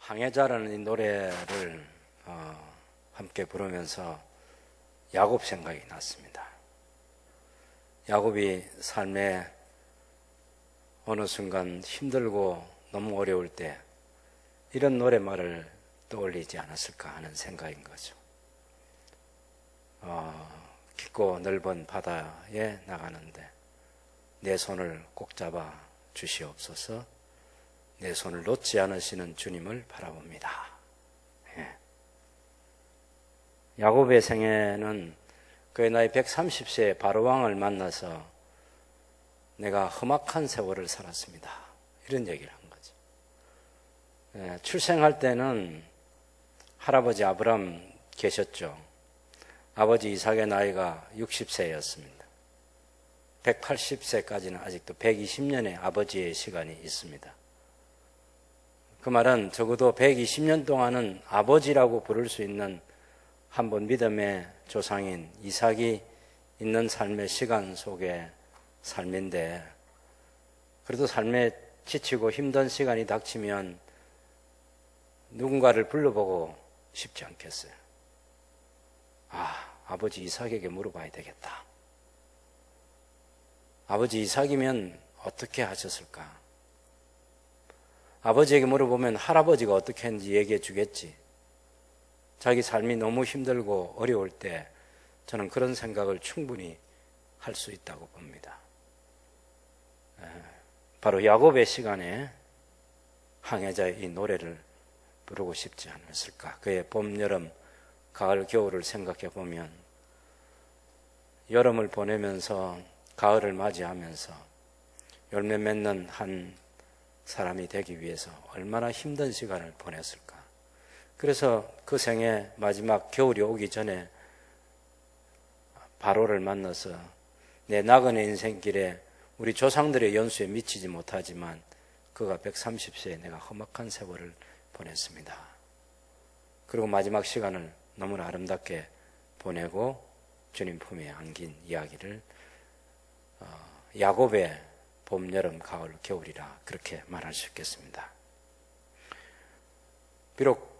항해자라는 이 노래를 함께 부르면서 야곱 생각이 났습니다. 야곱이 삶에 어느 순간 힘들고 너무 어려울 때 이런 노래말을 떠올리지 않았을까 하는 생각인 거죠. 깊고 넓은 바다에 나가는데 내 손을 꼭 잡아 주시옵소서. 내 손을 놓지 않으시는 주님을 바라봅니다. 예. 야곱의 생애는 그의 나이 130세에 바로왕을 만나서 내가 험악한 세월을 살았습니다. 이런 얘기를 한 거죠. 예, 출생할 때는 할아버지 아브람 계셨죠. 아버지 이삭의 나이가 60세였습니다. 180세까지는 아직도 120년의 아버지의 시간이 있습니다. 그 말은 적어도 120년 동안은 아버지라고 부를 수 있는 한 번 믿음의 조상인 이삭이 있는 삶의 시간 속의 삶인데, 그래도 삶에 지치고 힘든 시간이 닥치면 누군가를 불러보고 싶지 않겠어요. 아버지 이삭에게 물어봐야 되겠다. 아버지 이삭이면 어떻게 하셨을까? 아버지에게 물어보면 할아버지가 어떻게 했는지 얘기해 주겠지. 자기 삶이 너무 힘들고 어려울 때 저는 그런 생각을 충분히 할 수 있다고 봅니다. 바로 야곱의 시간에 항해자의 이 노래를 부르고 싶지 않았을까. 그의 봄, 여름, 가을, 겨울을 생각해 보면 여름을 보내면서 가을을 맞이하면서 열매 맺는 한 사람이 되기 위해서 얼마나 힘든 시간을 보냈을까. 그래서 그 생애 마지막 겨울이 오기 전에 바로를 만나서 내 나그네 인생길에 우리 조상들의 연수에 미치지 못하지만 그가 130세에 내가 험악한 세월을 보냈습니다. 그리고 마지막 시간을 너무나 아름답게 보내고 주님 품에 안긴 이야기를 야곱의 봄, 여름, 가을, 겨울이라 그렇게 말할 수 있겠습니다. 비록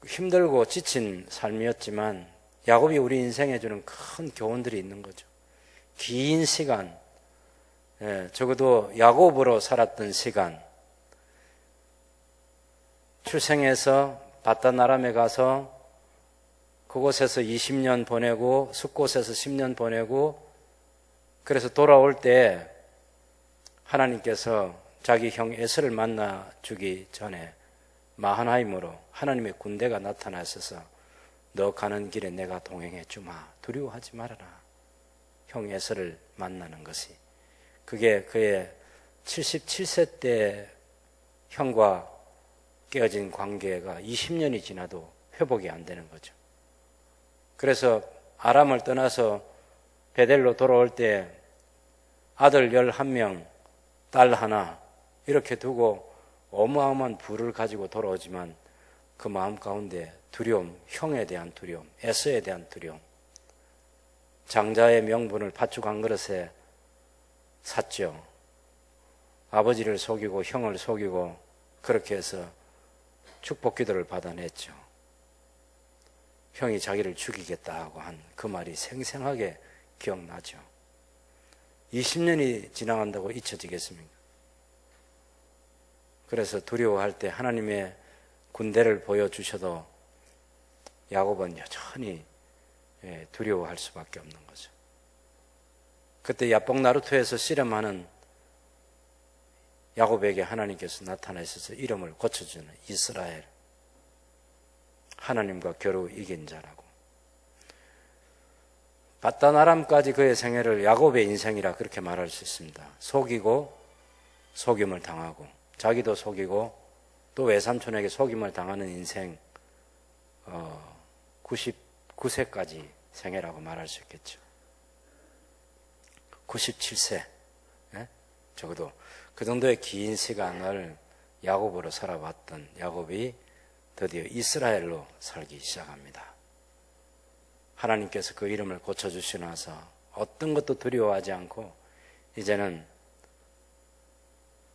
힘들고 지친 삶이었지만 야곱이 우리 인생에 주는 큰 교훈들이 있는 거죠. 긴 시간, 적어도 야곱으로 살았던 시간, 출생해서 바단 아람에 가서 그곳에서 20년 보내고 숫곳에서 10년 보내고 그래서 돌아올 때 하나님께서 자기 형 에서를 만나 주기 전에 마하나임으로 하나님의 군대가 나타나셔서 너 가는 길에 내가 동행해 주마. 두려워하지 말아라. 형 에서를 만나는 것이. 그게 그의 77세 때 형과 깨어진 관계가 20년이 지나도 회복이 안 되는 거죠. 그래서 아람을 떠나서 베델로 돌아올 때 아들 11명, 딸 하나 이렇게 두고 어마어마한 부를 가지고 돌아오지만 그 마음 가운데 두려움, 형에 대한 두려움, 에서에 대한 두려움, 장자의 명분을 팥죽 한 그릇에 샀죠. 아버지를 속이고 형을 속이고 그렇게 해서 축복 기도를 받아냈죠. 형이 자기를 죽이겠다 하고 한 그 말이 생생하게 기억나죠. 20년이 지나간다고 잊혀지겠습니까? 그래서 두려워할 때 하나님의 군대를 보여주셔도 야곱은 여전히 두려워할 수밖에 없는 거죠. 그때 야복 나루토에서 씨름하는 야곱에게 하나님께서 나타나셔서 이름을 고쳐주는 이스라엘, 하나님과 겨루 이긴 자라고. 바단 아람까지 그의 생애를 야곱의 인생이라 그렇게 말할 수 있습니다. 속이고 속임을 당하고 자기도 속이고 또 외삼촌에게 속임을 당하는 인생 99세까지 생애라고 말할 수 있겠죠. 97세 적어도 그 정도의 긴 시간을 야곱으로 살아왔던 야곱이 드디어 이스라엘로 살기 시작합니다. 하나님께서 그 이름을 고쳐주시고 나서 어떤 것도 두려워하지 않고 이제는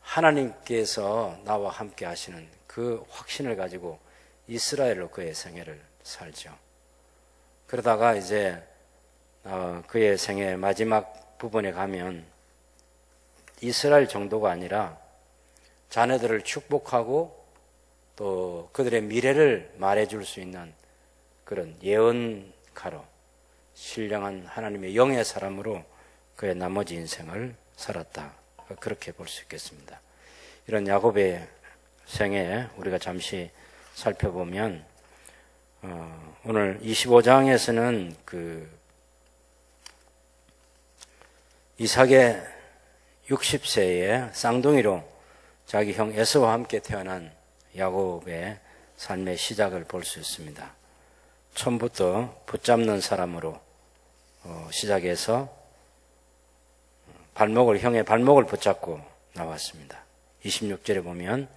하나님께서 나와 함께 하시는 그 그 확신을 가지고 이스라엘로 그의 생애를 살죠. 그러다가 이제 그의 생애 마지막 부분에 가면 이스라엘 정도가 아니라 자녀들을 축복하고 또 그들의 미래를 말해줄 수 있는 그런 예언가로 신령한 하나님의 영의 사람으로 그의 나머지 인생을 살았다. 그렇게 볼 수 있겠습니다. 이런 야곱의 생애 우리가 잠시 살펴보면 오늘 25장에서는 그 이삭의 60세에 쌍둥이로 자기 형 에서와 함께 태어난 야곱의 삶의 시작을 볼 수 있습니다. 처음부터 붙잡는 사람으로 시작해서 형의 발목을 붙잡고 나왔습니다. 26절에 보면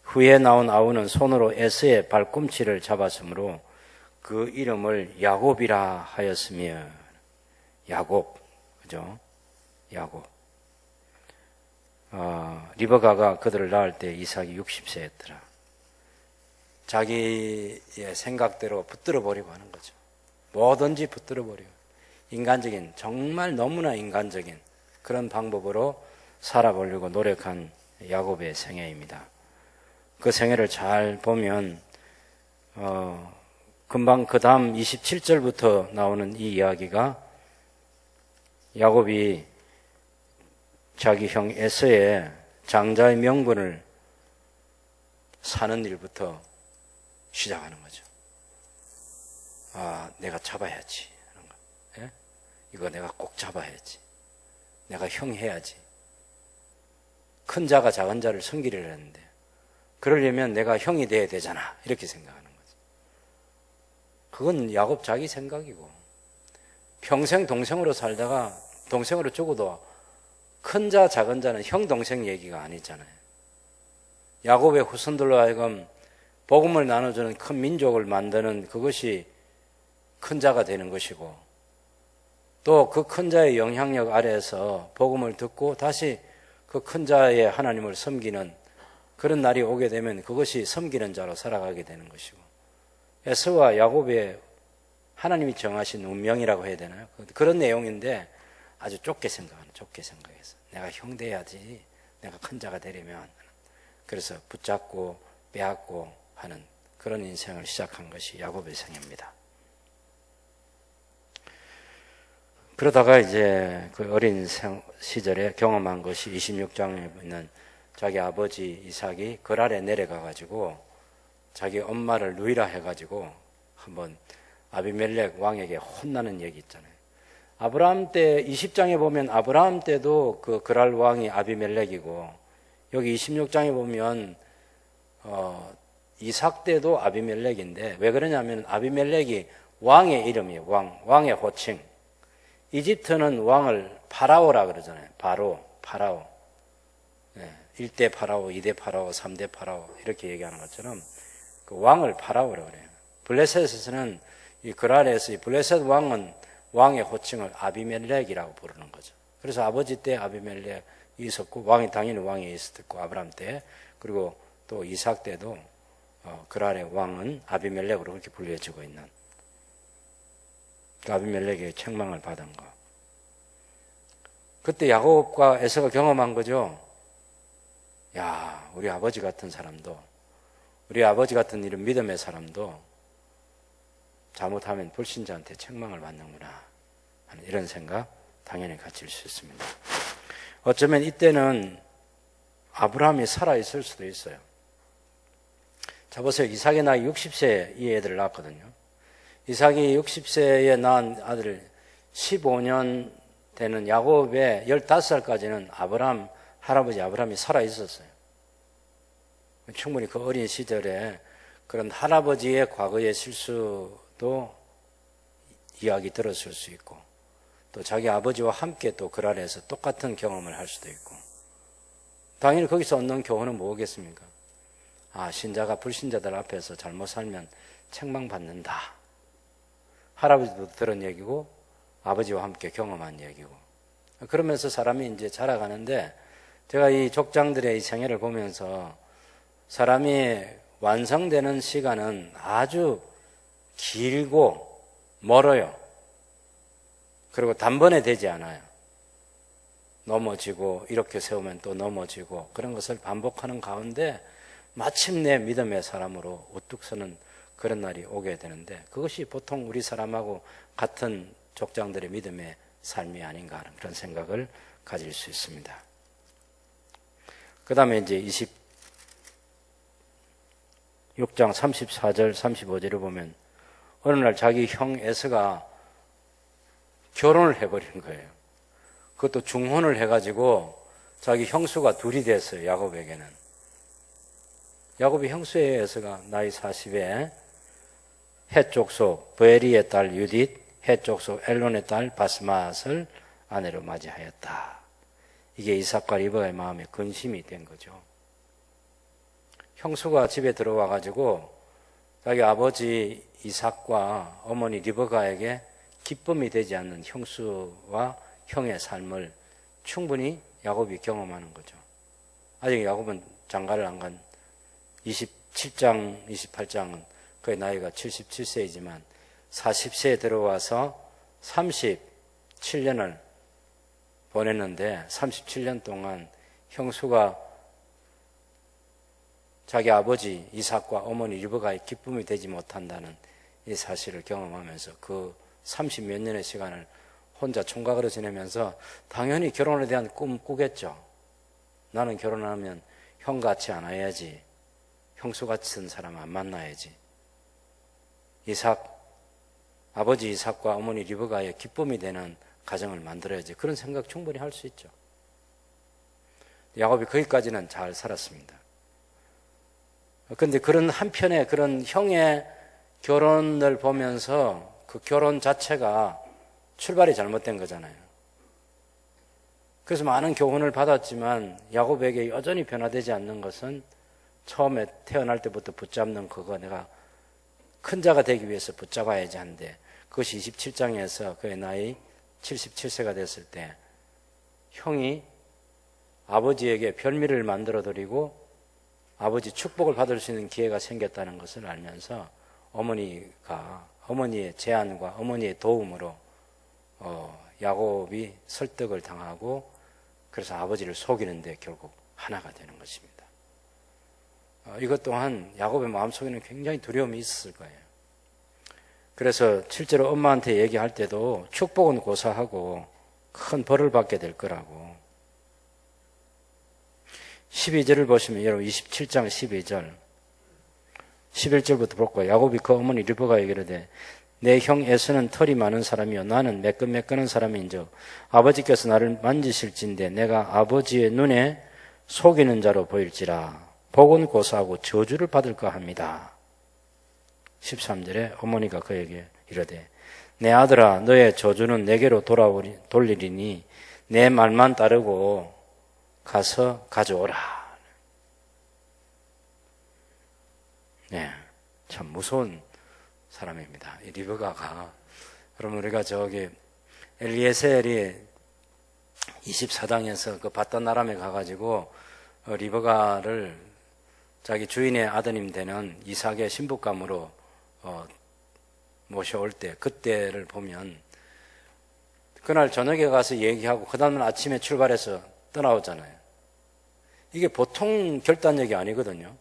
후에 나온 아우는 손으로 에서의 발꿈치를 잡았으므로 그 이름을 야곱이라 하였으며 야곱, 그죠? 야곱. 리버가가 그들을 낳을 때 이삭이 60세였더라. 자기의 생각대로 붙들어 버리고 하는 거죠. 뭐든지 붙들어 버리고. 인간적인, 정말 너무나 인간적인 그런 방법으로 살아보려고 노력한 야곱의 생애입니다. 그 생애를 잘 보면 금방 그 다음 27절부터 나오는 이 이야기가 야곱이 자기 형 에서의 장자의 명분을 사는 일부터 시작하는 거죠. 내가 잡아야지 하는 거. 예? 이거 내가 꼭 잡아야지. 내가 형 해야지. 큰 자가 작은 자를 섬기려고 했는데 그러려면 내가 형이 돼야 되잖아. 이렇게 생각하는 거죠. 그건 야곱 자기 생각이고 평생 동생으로 살다가 동생으로 죽어도 큰 자 작은 자는 형 동생 얘기가 아니잖아요. 야곱의 후손들로 하여금 복음을 나눠주는 큰 민족을 만드는 그것이 큰 자가 되는 것이고 또 그 큰 자의 영향력 아래에서 복음을 듣고 다시 그 큰 자의 하나님을 섬기는 그런 날이 오게 되면 그것이 섬기는 자로 살아가게 되는 것이고 에서와 야곱의 하나님이 정하신 운명이라고 해야 되나요? 그런 내용인데 아주 좁게 생각해서 내가 형 돼야지, 내가 큰 자가 되려면 그래서 붙잡고 빼앗고 하는 그런 인생을 시작한 것이 야곱의 생애입니다. 그러다가 이제 그 어린 시절에 경험한 것이 26장에 있는 자기 아버지 이삭이 그랄에 내려가 가지고 자기 엄마를 누이라 해가지고 한번 아비멜렉 왕에게 혼나는 얘기 있잖아요. 아브라함 때 20장에 보면 아브라함 때도 그 그랄 왕이 아비멜렉이고 여기 26장에 보면 이삭 때도 아비멜렉인데 왜 그러냐면 아비멜렉이 왕의 이름이에요. 왕의 호칭. 이집트는 왕을 파라오라 그러잖아요. 파라오. 네, 1대 파라오, 2대 파라오, 3대 파라오 이렇게 얘기하는 것처럼 그 왕을 파라오라 그래요. 블레셋에서는 이 그랄에서 이 블레셋 왕은 왕의 호칭을 아비멜렉이라고 부르는 거죠. 그래서 아버지 때 아비멜렉이 있었고 당연히 왕이 있었고 아브라함 때 그리고 또 이삭 때도 그랄의 왕은 아비멜렉으로 그렇게 불려지고 있는 그 아비멜렉의 책망을 받은 거. 그때 야곱과 에서가 경험한 거죠. 야, 우리 아버지 같은 사람도 우리 아버지 같은 이런 믿음의 사람도 잘못하면 불신자한테 책망을 받는구나 하는 이런 생각 당연히 가질 수 있습니다. 어쩌면 이때는 아브라함이 살아있을 수도 있어요. 자 보세요. 이삭의 나이 60세에 이 애들을 낳았거든요. 이삭이 60세에 낳은 아들을 15년 되는 야곱의 15살까지는 할아버지 아브라함이 살아있었어요. 충분히 그 어린 시절에 그런 할아버지의 과거의 실수도 이야기 들었을 수 있고 또 자기 아버지와 함께 또 그랄에서 똑같은 경험을 할 수도 있고 당연히 거기서 얻는 교훈은 뭐겠습니까? 신자가 불신자들 앞에서 잘못 살면 책망받는다. 할아버지도 들은 얘기고 아버지와 함께 경험한 얘기고 그러면서 사람이 이제 자라가는데 제가 이 족장들의 이 생애를 보면서 사람이 완성되는 시간은 아주 길고 멀어요. 그리고 단번에 되지 않아요. 넘어지고 이렇게 세우면 또 넘어지고 그런 것을 반복하는 가운데 마침내 믿음의 사람으로 우뚝 서는 그런 날이 오게 되는데, 그것이 보통 우리 사람하고 같은 족장들의 믿음의 삶이 아닌가 하는 그런 생각을 가질 수 있습니다. 그 다음에 이제 26장 34절 35절을 보면 어느 날 자기 형 에서가 결혼을 해버리는 거예요. 그것도 중혼을 해가지고 자기 형수가 둘이 됐어요. 야곱에게는. 야곱이 형수의 에서가 나이 40에 헷 족속 브에리의 딸 유딧, 헷 족속 엘론의 딸 바스맛을 아내로 맞이하였다. 이게 이삭과 리브가의 마음에 근심이 된 거죠. 형수가 집에 들어와 가지고 자기 아버지 이삭과 어머니 리브가에게 기쁨이 되지 않는 형수와 형의 삶을 충분히 야곱이 경험하는 거죠. 아직 야곱은 장가를 안 간 27장, 28장은 그의 나이가 77세이지만 40세에 들어와서 37년을 보냈는데 37년 동안 형수가 자기 아버지 이삭과 어머니 리브가의 기쁨이 되지 못한다는 이 사실을 경험하면서 그 30몇 년의 시간을 혼자 총각으로 지내면서 당연히 결혼에 대한 꿈 꾸겠죠. 나는 결혼하면 형같이 안 해야지. 형수 같은 사람 안 만나야지. 아버지 이삭과 어머니 리브가의 기쁨이 되는 가정을 만들어야지. 그런 생각 충분히 할 수 있죠. 야곱이 거기까지는 잘 살았습니다. 그런데 그런 한편에 그런 형의 결혼을 보면서 그 결혼 자체가 출발이 잘못된 거잖아요. 그래서 많은 교훈을 받았지만 야곱에게 여전히 변화되지 않는 것은 처음에 태어날 때부터 붙잡는 그거 내가 큰 자가 되기 위해서 붙잡아야지 한데, 그것이 27장에서 그의 나이 77세가 됐을 때 형이 아버지에게 별미를 만들어 드리고 아버지 축복을 받을 수 있는 기회가 생겼다는 것을 알면서 어머니의 제안과 어머니의 도움으로 야곱이 설득을 당하고 그래서 아버지를 속이는데 결국 하나가 되는 것입니다. 이것 또한 야곱의 마음속에는 굉장히 두려움이 있었을 거예요. 그래서 실제로 엄마한테 얘기할 때도 축복은 고사하고 큰 벌을 받게 될 거라고. 12절을 보시면 여러분 27장 12절 11절부터 볼까요? 야곱이 그 어머니 리브가에게 이르되 내 형 에서는 털이 많은 사람이요 나는 매끈매끈한 사람인즉 아버지께서 나를 만지실진데 내가 아버지의 눈에 속이는 자로 보일지라 복은 고사하고 저주를 받을까 합니다. 13절에 어머니가 그에게 이르되 내 아들아 너의 저주는 내게로 돌리리니 내 말만 따르고 가서 가져오라. 네, 참 무서운 사람입니다. 이 리브가가. 여러분 우리가 엘리에셀이 24장에서 그 바단 아람에 가가지고 리브가를 자기 주인의 아드님 되는 이삭의 신부감으로 모셔올 때 그때를 보면 그날 저녁에 가서 얘기하고 그 다음날 아침에 출발해서 떠나오잖아요. 이게 보통 결단력이 아니거든요.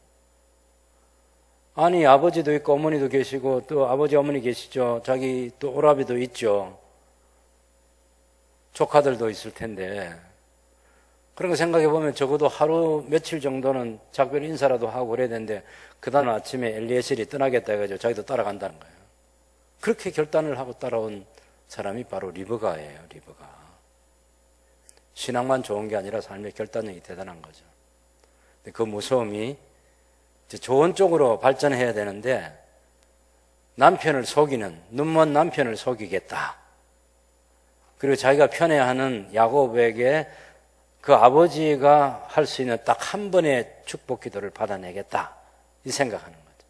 아니 아버지도 있고 어머니도 계시고 또 아버지 어머니 계시죠. 자기 또 오라비도 있죠. 조카들도 있을 텐데 그런 거 생각해 보면 적어도 하루 며칠 정도는 작별 인사라도 하고 그래야 되는데 그 다음 아침에 엘리에셀이 떠나겠다 해가지고 자기도 따라간다는 거예요. 그렇게 결단을 하고 따라온 사람이 바로 리브가예요. 리브가. 신앙만 좋은 게 아니라 삶의 결단력이 대단한 거죠. 그 무서움이 좋은 쪽으로 발전해야 되는데 남편을 속이는 눈먼 남편을 속이겠다. 그리고 자기가 편애하는 야곱에게 그 아버지가 할 수 있는 딱 한 번의 축복 기도를 받아내겠다. 이 생각하는 거죠.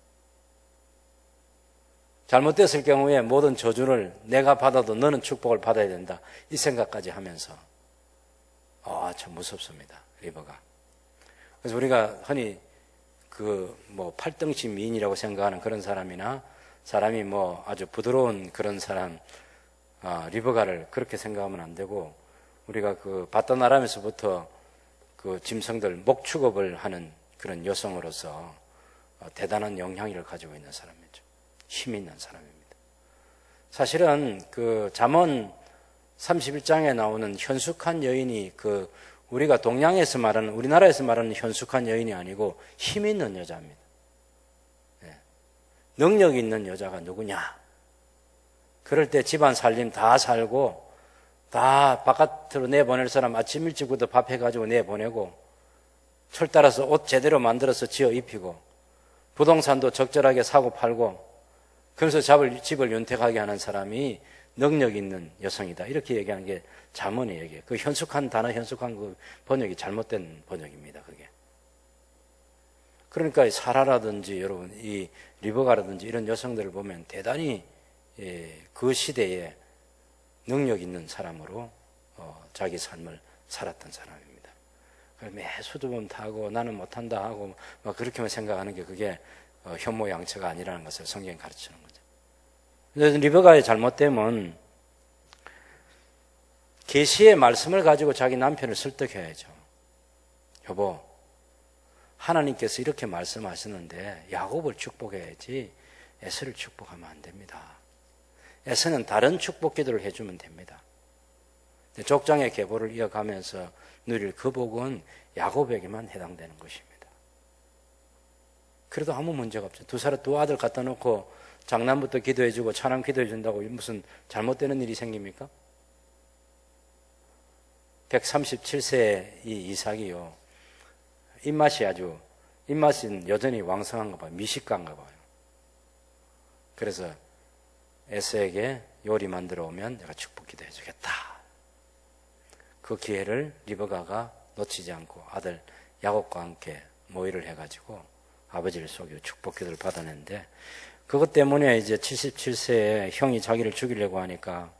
잘못됐을 경우에 모든 저주를 내가 받아도 너는 축복을 받아야 된다. 이 생각까지 하면서 참 무섭습니다. 리브가. 그래서 우리가 흔히 그 뭐 팔등신 미인이라고 생각하는 그런 사람이나 사람이 뭐 아주 부드러운 그런 사람, 리버가를 그렇게 생각하면 안 되고, 우리가 그 바단 아람에서부터 그 짐승들 목축업을 하는 그런 여성으로서 대단한 영향력을 가지고 있는 사람이죠. 힘 있는 사람입니다. 사실은 그 잠언 31장에 나오는 현숙한 여인이 그 우리가 동양에서 말하는, 우리나라에서 말하는 현숙한 여인이 아니고 힘 있는 여자입니다. 능력 있는 여자가 누구냐? 그럴 때 집안 살림 다 살고, 다 바깥으로 내보낼 사람 아침 일찍부터 밥 해가지고 내보내고, 철 따라서 옷 제대로 만들어서 지어 입히고, 부동산도 적절하게 사고 팔고, 그래서 집을 윤택하게 하는 사람이 능력 있는 여성이다. 이렇게 얘기하는 게 잠언의 얘기예요. 그 현숙한 단어, 현숙한 그 번역이 잘못된 번역입니다. 그게. 그러니까 사라라든지 여러분 이 리버가라든지 이런 여성들을 보면 대단히 그 시대에 능력 있는 사람으로 자기 삶을 살았던 사람입니다. 매 수줍음 타고 나는 못한다 하고 막 그렇게만 생각하는 게 그게 현모양처가 아니라는 것을 성경이 가르치는 거죠. 그래서 리버가의 잘못됨은 계시의 말씀을 가지고 자기 남편을 설득해야죠. 여보, 하나님께서 이렇게 말씀하시는데 야곱을 축복해야지 에서를 축복하면 안 됩니다. 에서는 다른 축복 기도를 해주면 됩니다. 족장의 계보를 이어가면서 누릴 그 복은 야곱에게만 해당되는 것입니다. 그래도 아무 문제가 없죠. 두 아들 갖다 놓고 장남부터 기도해주고 차남 기도해준다고 무슨 잘못되는 일이 생깁니까? 137세의 이 이삭이요, 입맛은 여전히 왕성한가 봐요. 미식가인가 봐요. 그래서 에서에게 요리 만들어 오면 내가 축복 기도해 주겠다. 그 기회를 리버가가 놓치지 않고 아들 야곱과 함께 모의를 해가지고 아버지를 속여 축복 기도를 받아냈는데, 그것 때문에 이제 77세에 형이 자기를 죽이려고 하니까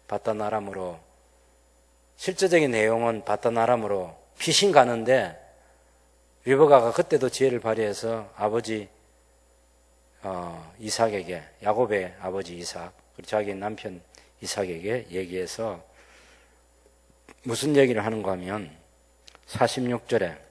바단 아람으로, 실제적인 내용은 바단 아람으로 피신 가는데 리버가가 그때도 지혜를 발휘해서 아버지 이삭에게, 야곱의 아버지 이삭, 그리고 자기 남편 이삭에게 얘기해서 무슨 얘기를 하는가 하면 46절에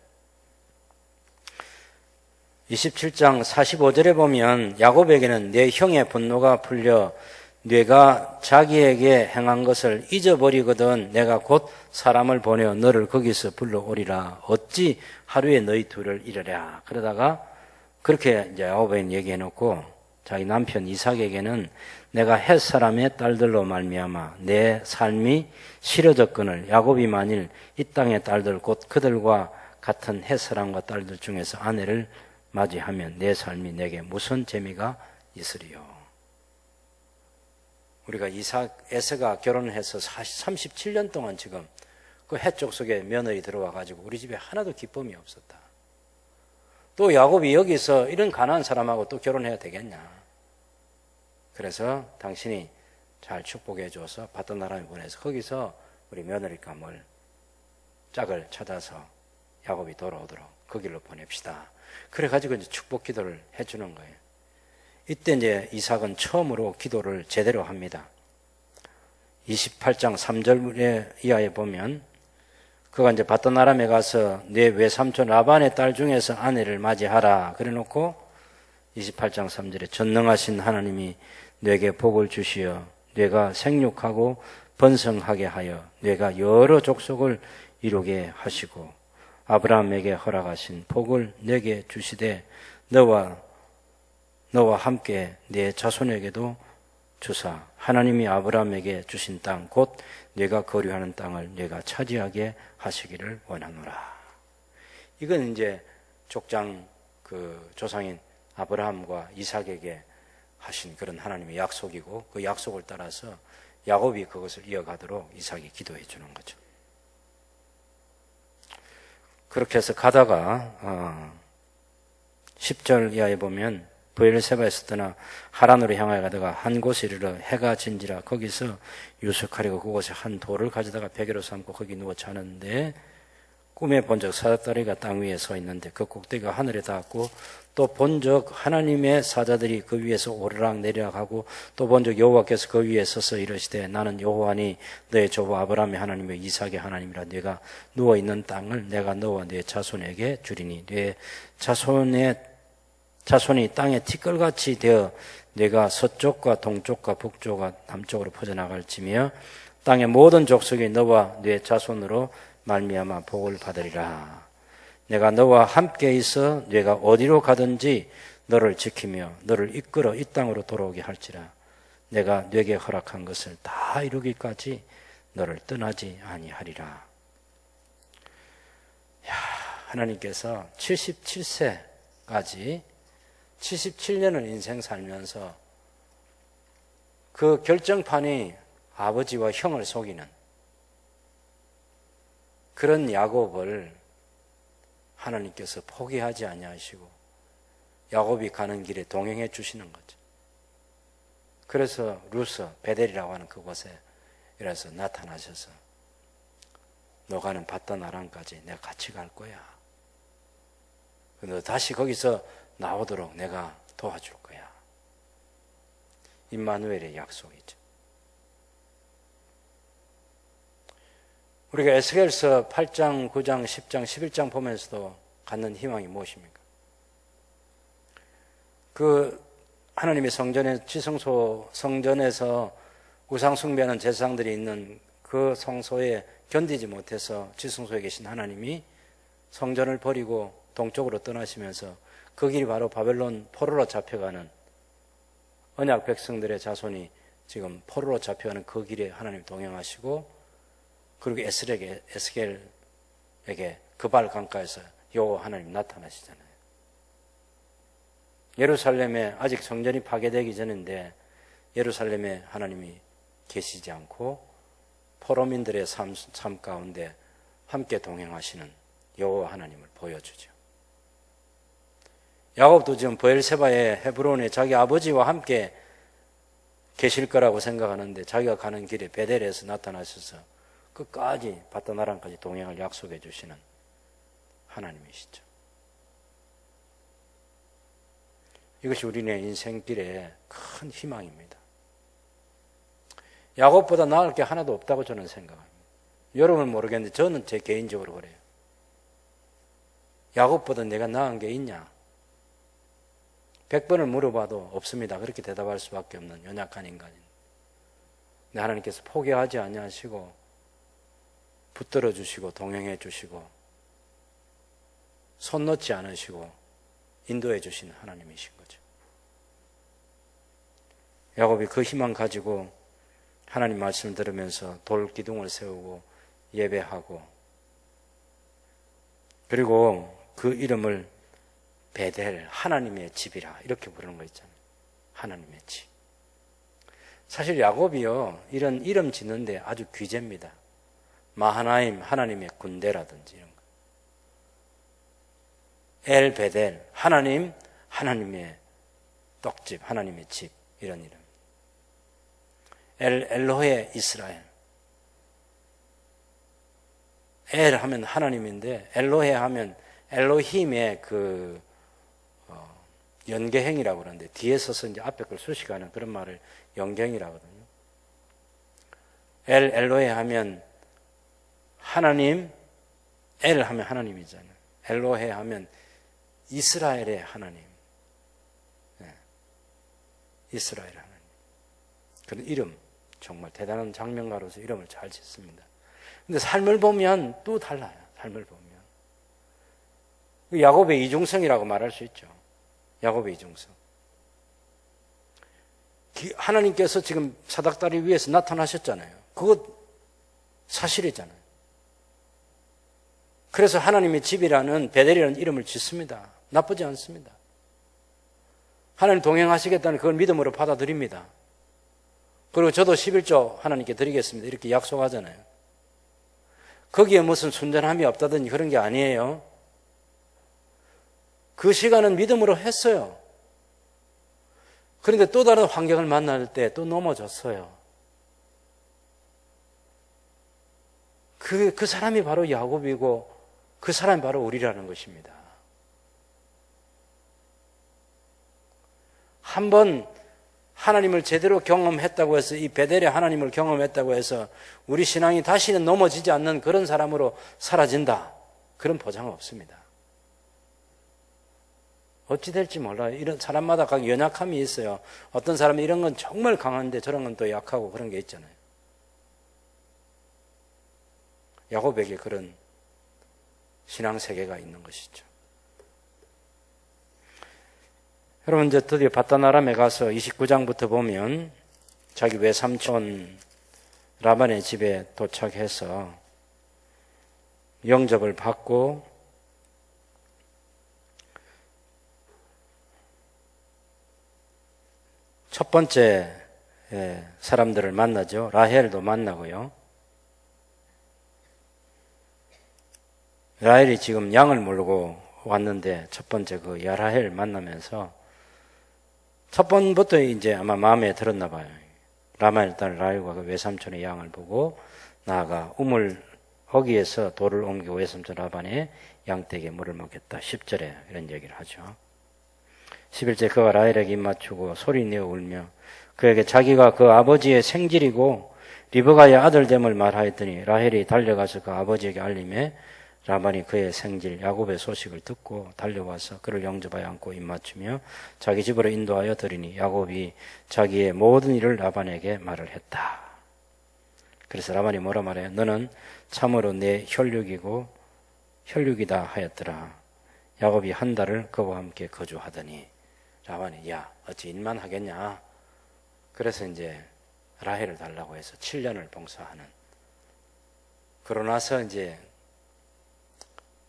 27장 45절에 보면 야곱에게는 내 형의 분노가 풀려 네가 자기에게 행한 것을 잊어버리거든 내가 곧 사람을 보내어 너를 거기서 불러오리라. 어찌 하루에 너희 둘을 이르랴. 그러다가 그렇게 이제 야곱에게 얘기해놓고 자기 남편 이삭에게는 내가 헷 사람의 딸들로 말미암아 내 삶이 싫어졌거늘 야곱이 만일 이 땅의 딸들 곧 그들과 같은 헷 사람과 딸들 중에서 아내를 맞이하면 내 삶이 내게 무슨 재미가 있으리요. 우리가 에서가 결혼을 해서 37년 동안 지금 그 해쪽 속에 며느리 들어와 가지고 우리 집에 하나도 기쁨이 없었다. 또 야곱이 여기서 이런 가난한 사람하고 또 결혼해야 되겠냐. 그래서 당신이 잘 축복해 줘서 바단 아람에 보내서 거기서 우리 며느리감을 짝을 찾아서 야곱이 돌아오도록 그 길로 보냅시다. 그래 가지고 이제 축복 기도를 해주는 거예요. 이때 이제 이삭은 처음으로 기도를 제대로 합니다. 28장 3절 이하에 보면 그가 이제 바단 아람에 가서 내 외삼촌 라반의 딸 중에서 아내를 맞이하라 그래 놓고 28장 3절에 전능하신 하나님이 내게 복을 주시어 내가 생육하고 번성하게 하여 내가 여러 족속을 이루게 하시고 아브라함에게 허락하신 복을 내게 주시되 너와 함께 내 자손에게도 주사 하나님이 아브라함에게 주신 땅 곧 내가 거류하는 땅을 내가 차지하게 하시기를 원하노라. 이건 이제 족장 그 조상인 아브라함과 이삭에게 하신 그런 하나님의 약속이고 그 약속을 따라서 야곱이 그것을 이어가도록 이삭이 기도해 주는 거죠. 그렇게 해서 가다가 10절 이하에 보면 브엘세바에서 떠나 하란으로 향하여 가다가 한 곳에 이르러 해가 진지라 거기서 유숙하려고 그곳에 한 돌을 가져다가 베개로 삼고 거기 누워 자는데 꿈에 본적 사닥다리가 땅 위에 서 있는데 그 꼭대기가 하늘에 닿았고, 또 본적 하나님의 사자들이 그 위에서 오르락 내리락 하고, 또 본적 여호와께서 그 위에 서서 이르시되 나는 여호와니 너의 조부 아브라함의 하나님의 이삭의 하나님이라. 네가 누워 있는 땅을 내가 너와 네 자손에게 주리니 네 자손이 땅에 티끌같이 되어 네가 서쪽과 동쪽과 북쪽과 남쪽으로 퍼져나갈지며 땅의 모든 족속이 너와 네 자손으로 말미암아 복을 받으리라. 내가 너와 함께 있어 네가 어디로 가든지 너를 지키며 너를 이끌어 이 땅으로 돌아오게 할지라. 내가 네게 허락한 것을 다 이루기까지 너를 떠나지 아니하리라. 하나님께서 77세까지 77년을 인생 살면서 그 결정판이 아버지와 형을 속이는 그런 야곱을 하나님께서 포기하지 아니하시고 야곱이 가는 길에 동행해 주시는 거죠. 그래서 루스, 베델이라고 하는 그곳에 이래서 나타나셔서 너 가는 바단 아람까지 내가 같이 갈 거야. 너 다시 거기서 나오도록 내가 도와줄 거야. 임마누엘의 약속이죠. 우리가 에스겔서 8장, 9장, 10장, 11장 보면서도 갖는 희망이 무엇입니까? 그 하나님의 성전에서 우상 숭배하는 제사장들이 있는 그 성소에 견디지 못해서 지성소에 계신 하나님이 성전을 버리고 동쪽으로 떠나시면서 그 길이 바로 바벨론 포로로 잡혀가는 언약 백성들의 자손이 지금 포로로 잡혀가는 그 길에 하나님 동행하시고, 그리고 에스겔에게 그발 강가에서 여호와 하나님 나타나시잖아요. 예루살렘에 아직 성전이 파괴되기 전인데 예루살렘에 하나님이 계시지 않고 포로민들의 삶 가운데 함께 동행하시는 여호와 하나님을 보여주죠. 야곱도 지금 브엘세바의 헤브론에 자기 아버지와 함께 계실 거라고 생각하는데 자기가 가는 길에 베델에서 나타나셔서 끝까지 바단 아람까지 동행을 약속해 주시는 하나님이시죠. 이것이 우리네 인생길의 큰 희망입니다. 야곱보다 나을 게 하나도 없다고 저는 생각합니다. 여러분은 모르겠는데 저는 제 개인적으로 그래요. 야곱보다 내가 나은 게 있냐? 100번을 물어봐도 없습니다. 그렇게 대답할 수밖에 없는 연약한 인간입니다. 근데 하나님께서 포기하지 아니하시고 붙들어 주시고 동행해 주시고 손 놓지 않으시고 인도해 주시는 하나님이신 거죠. 야곱이 그 희망 가지고 하나님 말씀을 들으면서 돌 기둥을 세우고 예배하고, 그리고 그 이름을 베델, 하나님의 집이라 이렇게 부르는 거 있잖아요. 하나님의 집. 사실 야곱이요, 이런 이름 짓는데 아주 귀재입니다. 마하나임, 하나님의 군대라든지 이런 거. 엘 베델, 하나님, 하나님의 떡집, 하나님의 집, 이런 이름. 엘로헤 이스라엘. 엘 하면 하나님인데 엘로헤 하면 엘로힘의 그 연계행이라고 그러는데 뒤에 서서 이제 앞에 걸 수식하는 그런 말을 연경이라고 하거든요. 엘로헤 하면 하나님, 엘 하면 하나님이잖아요. 엘로헤 하면 이스라엘의 하나님. 네. 이스라엘의 하나님. 그런 이름, 정말 대단한 장면가로서 이름을 잘 짓습니다. 근데 삶을 보면 또 달라요. 삶을 보면. 야곱의 이중성이라고 말할 수 있죠. 야곱의 이중성. 하나님께서 지금 사닥다리 위에서 나타나셨잖아요. 그것 사실이잖아요. 그래서 하나님의 집이라는 베델이라는 이름을 짓습니다. 나쁘지 않습니다. 하나님 동행하시겠다는 그걸 믿음으로 받아들입니다. 그리고 저도 11조 하나님께 드리겠습니다. 이렇게 약속하잖아요. 거기에 무슨 순전함이 없다든지 그런 게 아니에요. 그 시간은 믿음으로 했어요. 그런데 또 다른 환경을 만날 때 또 넘어졌어요. 그 사람이 바로 야곱이고 그 사람이 바로 우리라는 것입니다. 한번 하나님을 제대로 경험했다고 해서, 이 베델의 하나님을 경험했다고 해서 우리 신앙이 다시는 넘어지지 않는 그런 사람으로 사라진다, 그런 보장은 없습니다. 어찌 될지 몰라요. 이런 사람마다 각 연약함이 있어요. 어떤 사람은 이런 건 정말 강한데 저런 건 또 약하고 그런 게 있잖아요. 야곱에게 그런 신앙 세계가 있는 것이죠. 여러분, 이제 드디어 바다나람에 가서 29장부터 보면 자기 외삼촌 라반의 집에 도착해서 영접을 받고 첫 번째 사람들을 만나죠. 라헬도 만나고요. 라헬이 지금 양을 몰고 왔는데 첫 번째 그 야라헬 만나면서 첫 번부터 이제 아마 마음에 들었나 봐요. 라마의 딸 라헬과 그 외삼촌의 양을 보고 나아가 우물 거기에서 돌을 옮기고 외삼촌 라반의 양떼에게 물을 먹였다. 10절에 이런 얘기를 하죠. 11절 그가 라헬에게 입 맞추고 소리내어 울며 그에게 자기가 그 아버지의 생질이고 리브가의 아들됨을 말하였더니 라헬이 달려가서 그 아버지에게 알림해 라반이 그의 생질 야곱의 소식을 듣고 달려와서 그를 영접하여 안고 입 맞추며 자기 집으로 인도하여 드리니 야곱이 자기의 모든 일을 라반에게 말을 했다. 그래서 라반이 뭐라 말해요? 너는 참으로 내 혈육이다 하였더라. 야곱이 한 달을 그와 함께 거주하더니 라반이 야 어찌 일만 하겠냐. 그래서 이제 라헬을 달라고 해서 7년을 봉사하는. 그러고 나서 이제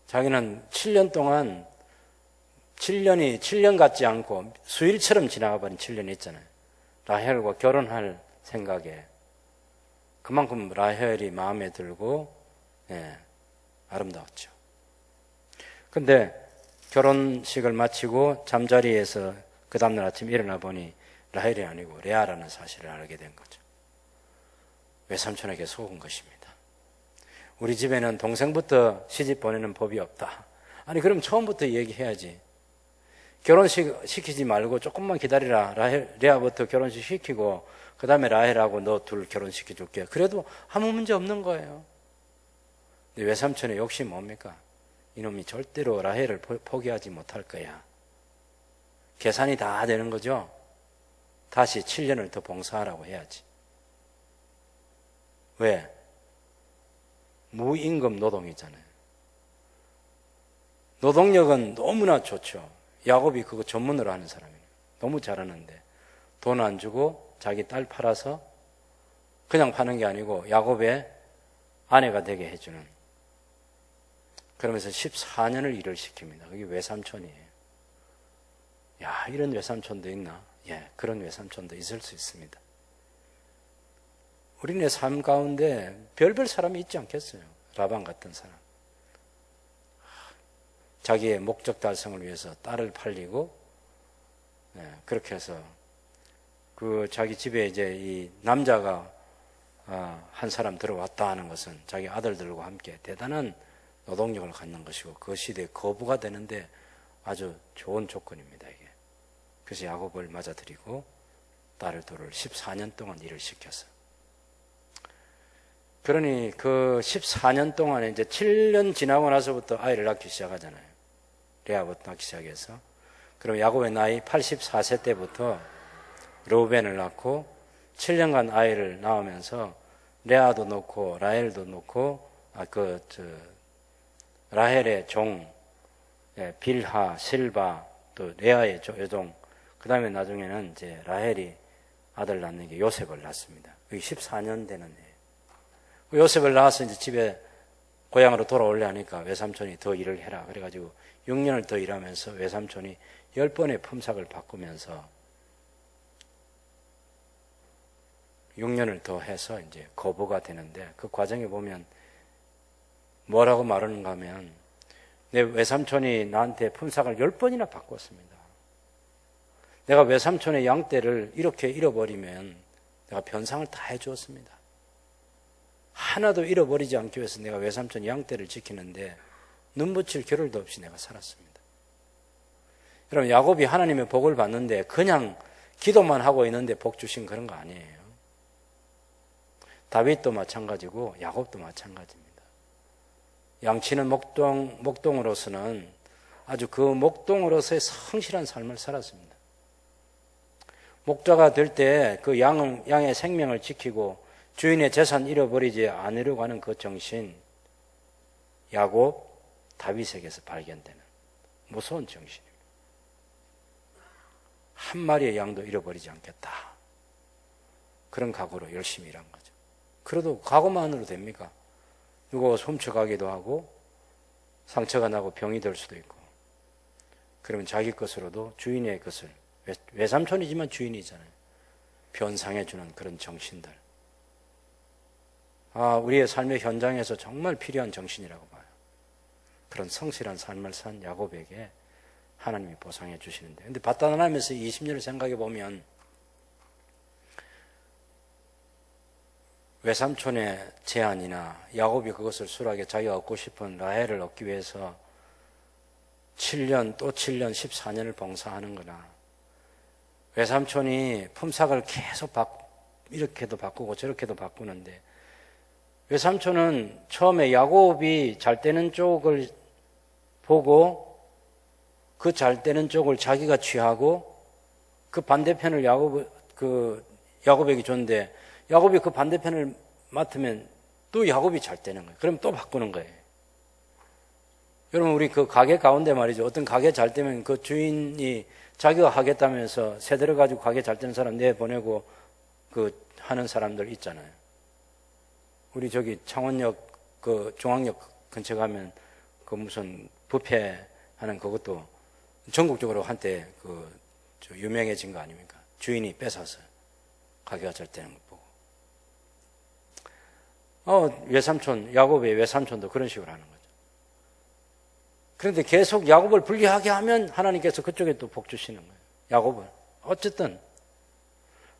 자기는 7년 동안 7년이 7년 같지 않고 수일처럼 지나가 버린 7년이 있잖아요. 라헬과 결혼할 생각에 그만큼 라헬이 마음에 들고 아름다웠죠. 근데 결혼식을 마치고 잠자리에서 그 다음날 아침 일어나 보니 라헬이 아니고 레아라는 사실을 알게 된 거죠. 외삼촌에게 속은 것입니다. 우리 집에는 동생부터 시집 보내는 법이 없다. 아니 그럼 처음부터 얘기해야지. 결혼식 시키지 말고 조금만 기다리라. 레아부터 결혼식 시키고 그 다음에 라헬하고 너 둘 결혼시켜줄게. 그래도 아무 문제 없는 거예요. 근데 외삼촌의 욕심이 뭡니까? 이놈이 절대로 라헬을 포기하지 못할 거야. 계산이 다 되는 거죠. 다시 7년을 더 봉사하라고 해야지. 왜? 무임금 노동이잖아요. 노동력은 너무나 좋죠. 야곱이 그거 전문으로 하는 사람이에요. 너무 잘하는데 돈 안 주고 자기 딸 팔아서 그냥 파는 게 아니고 야곱의 아내가 되게 해주는. 그러면서 14년을 일을 시킵니다. 그게 외삼촌이에요. 야, 이런 외삼촌도 있나? 예, 그런 외삼촌도 있을 수 있습니다. 우리네 삶 가운데 별별 사람이 있지 않겠어요? 라반 같은 사람. 자기의 목적 달성을 위해서 딸을 팔리고, 그렇게 해서 그 자기 집에 이제 이 남자가 한 사람 들어왔다 하는 것은 자기 아들들과 함께 대단한 노동력을 갖는 것이고 그 시대에 거부가 되는데 아주 좋은 조건입니다, 이게. 그래서 야곱을 맞아들이고 딸을 둘을 14년 동안 일을 시켰어. 그러니 그 14년 동안에 이제 7년 지나고 나서부터 아이를 낳기 시작하잖아요. 레아부터 낳기 시작해서. 그럼 야곱의 나이 84세 때부터 르우벤을 낳고 7년간 아이를 낳으면서 레아도 놓고 라헬도 놓고 라헬의 종 빌하, 실바 또 레아의 여종 그 다음에 나중에는 이제 라헬이 아들 낳는 게 요셉을 낳습니다. 그게 14년 되는 해예요. 요셉을 낳아서 이제 집에 고향으로 돌아오려 하니까 외삼촌이 더 일을 해라. 그래가지고 6년을 더 일하면서 외삼촌이 10번의 품삯을 바꾸면서 6년을 더 해서 이제 거부가 되는데 그 과정에 보면 뭐라고 말하는가 하면 내 외삼촌이 나한테 품삯을 10번이나 바꿨습니다. 내가 외삼촌의 양떼를 이렇게 잃어버리면 내가 변상을 다 해주었습니다. 하나도 잃어버리지 않기 위해서 내가 외삼촌 양떼를 지키는데 눈 붙일 겨를도 없이 내가 살았습니다. 여러분, 야곱이 하나님의 복을 받는데 그냥 기도만 하고 있는데 복 주신 그런 거 아니에요. 다윗도 마찬가지고 야곱도 마찬가지입니다. 양치는 목동으로서는 아주 그 목동으로서의 성실한 삶을 살았습니다. 목자가 될 때 그 양의 생명을 지키고 주인의 재산 잃어버리지 않으려고 하는 그 정신, 야곱, 다윗에게서 발견되는 무서운 정신입니다. 한 마리의 양도 잃어버리지 않겠다. 그런 각오로 열심히 일한 거죠. 그래도 각오만으로 됩니까? 누가 훔쳐가기도 하고 상처가 나고 병이 될 수도 있고, 그러면 자기 것으로도 주인의 것을, 외삼촌이지만 주인이잖아요, 변상해주는 그런 정신들. 우리의 삶의 현장에서 정말 필요한 정신이라고 봐요. 그런 성실한 삶을 산 야곱에게 하나님이 보상해 주시는데, 근데 바다나람에서 20년을 생각해 보면 외삼촌의 제안이나 야곱이 그것을 수락해 자기가 얻고 싶은 라헬을 얻기 위해서 7년 또 7년 14년을 봉사하는 거나, 외삼촌이 품삯을 계속 이렇게도 바꾸고 저렇게도 바꾸는데, 외삼촌은 처음에 야곱이 잘 되는 쪽을 보고 그 잘 되는 쪽을 자기가 취하고 그 반대편을 야곱에게 줬는데, 야곱이 그 반대편을 맡으면 또 야곱이 잘 되는 거예요. 그럼 또 바꾸는 거예요. 여러분, 우리 그 가게 가운데 말이죠, 어떤 가게 잘 되면 그 주인이 자기가 하겠다면서 세대를 가지고 가게 잘 되는 사람 내보내고 하는 사람들 있잖아요. 우리 저기 창원역 그 중앙역 근처 가면 그 무슨 뷔페 하는 그것도 전국적으로 한때 유명해진 거 아닙니까? 주인이 뺏어서 가게가 잘 되는 거 보고. 외삼촌, 야곱의 외삼촌도 그런 식으로 하는 거죠. 그런데 계속 야곱을 불리하게 하면 하나님께서 그쪽에 또 복 주시는 거예요. 야곱은. 어쨌든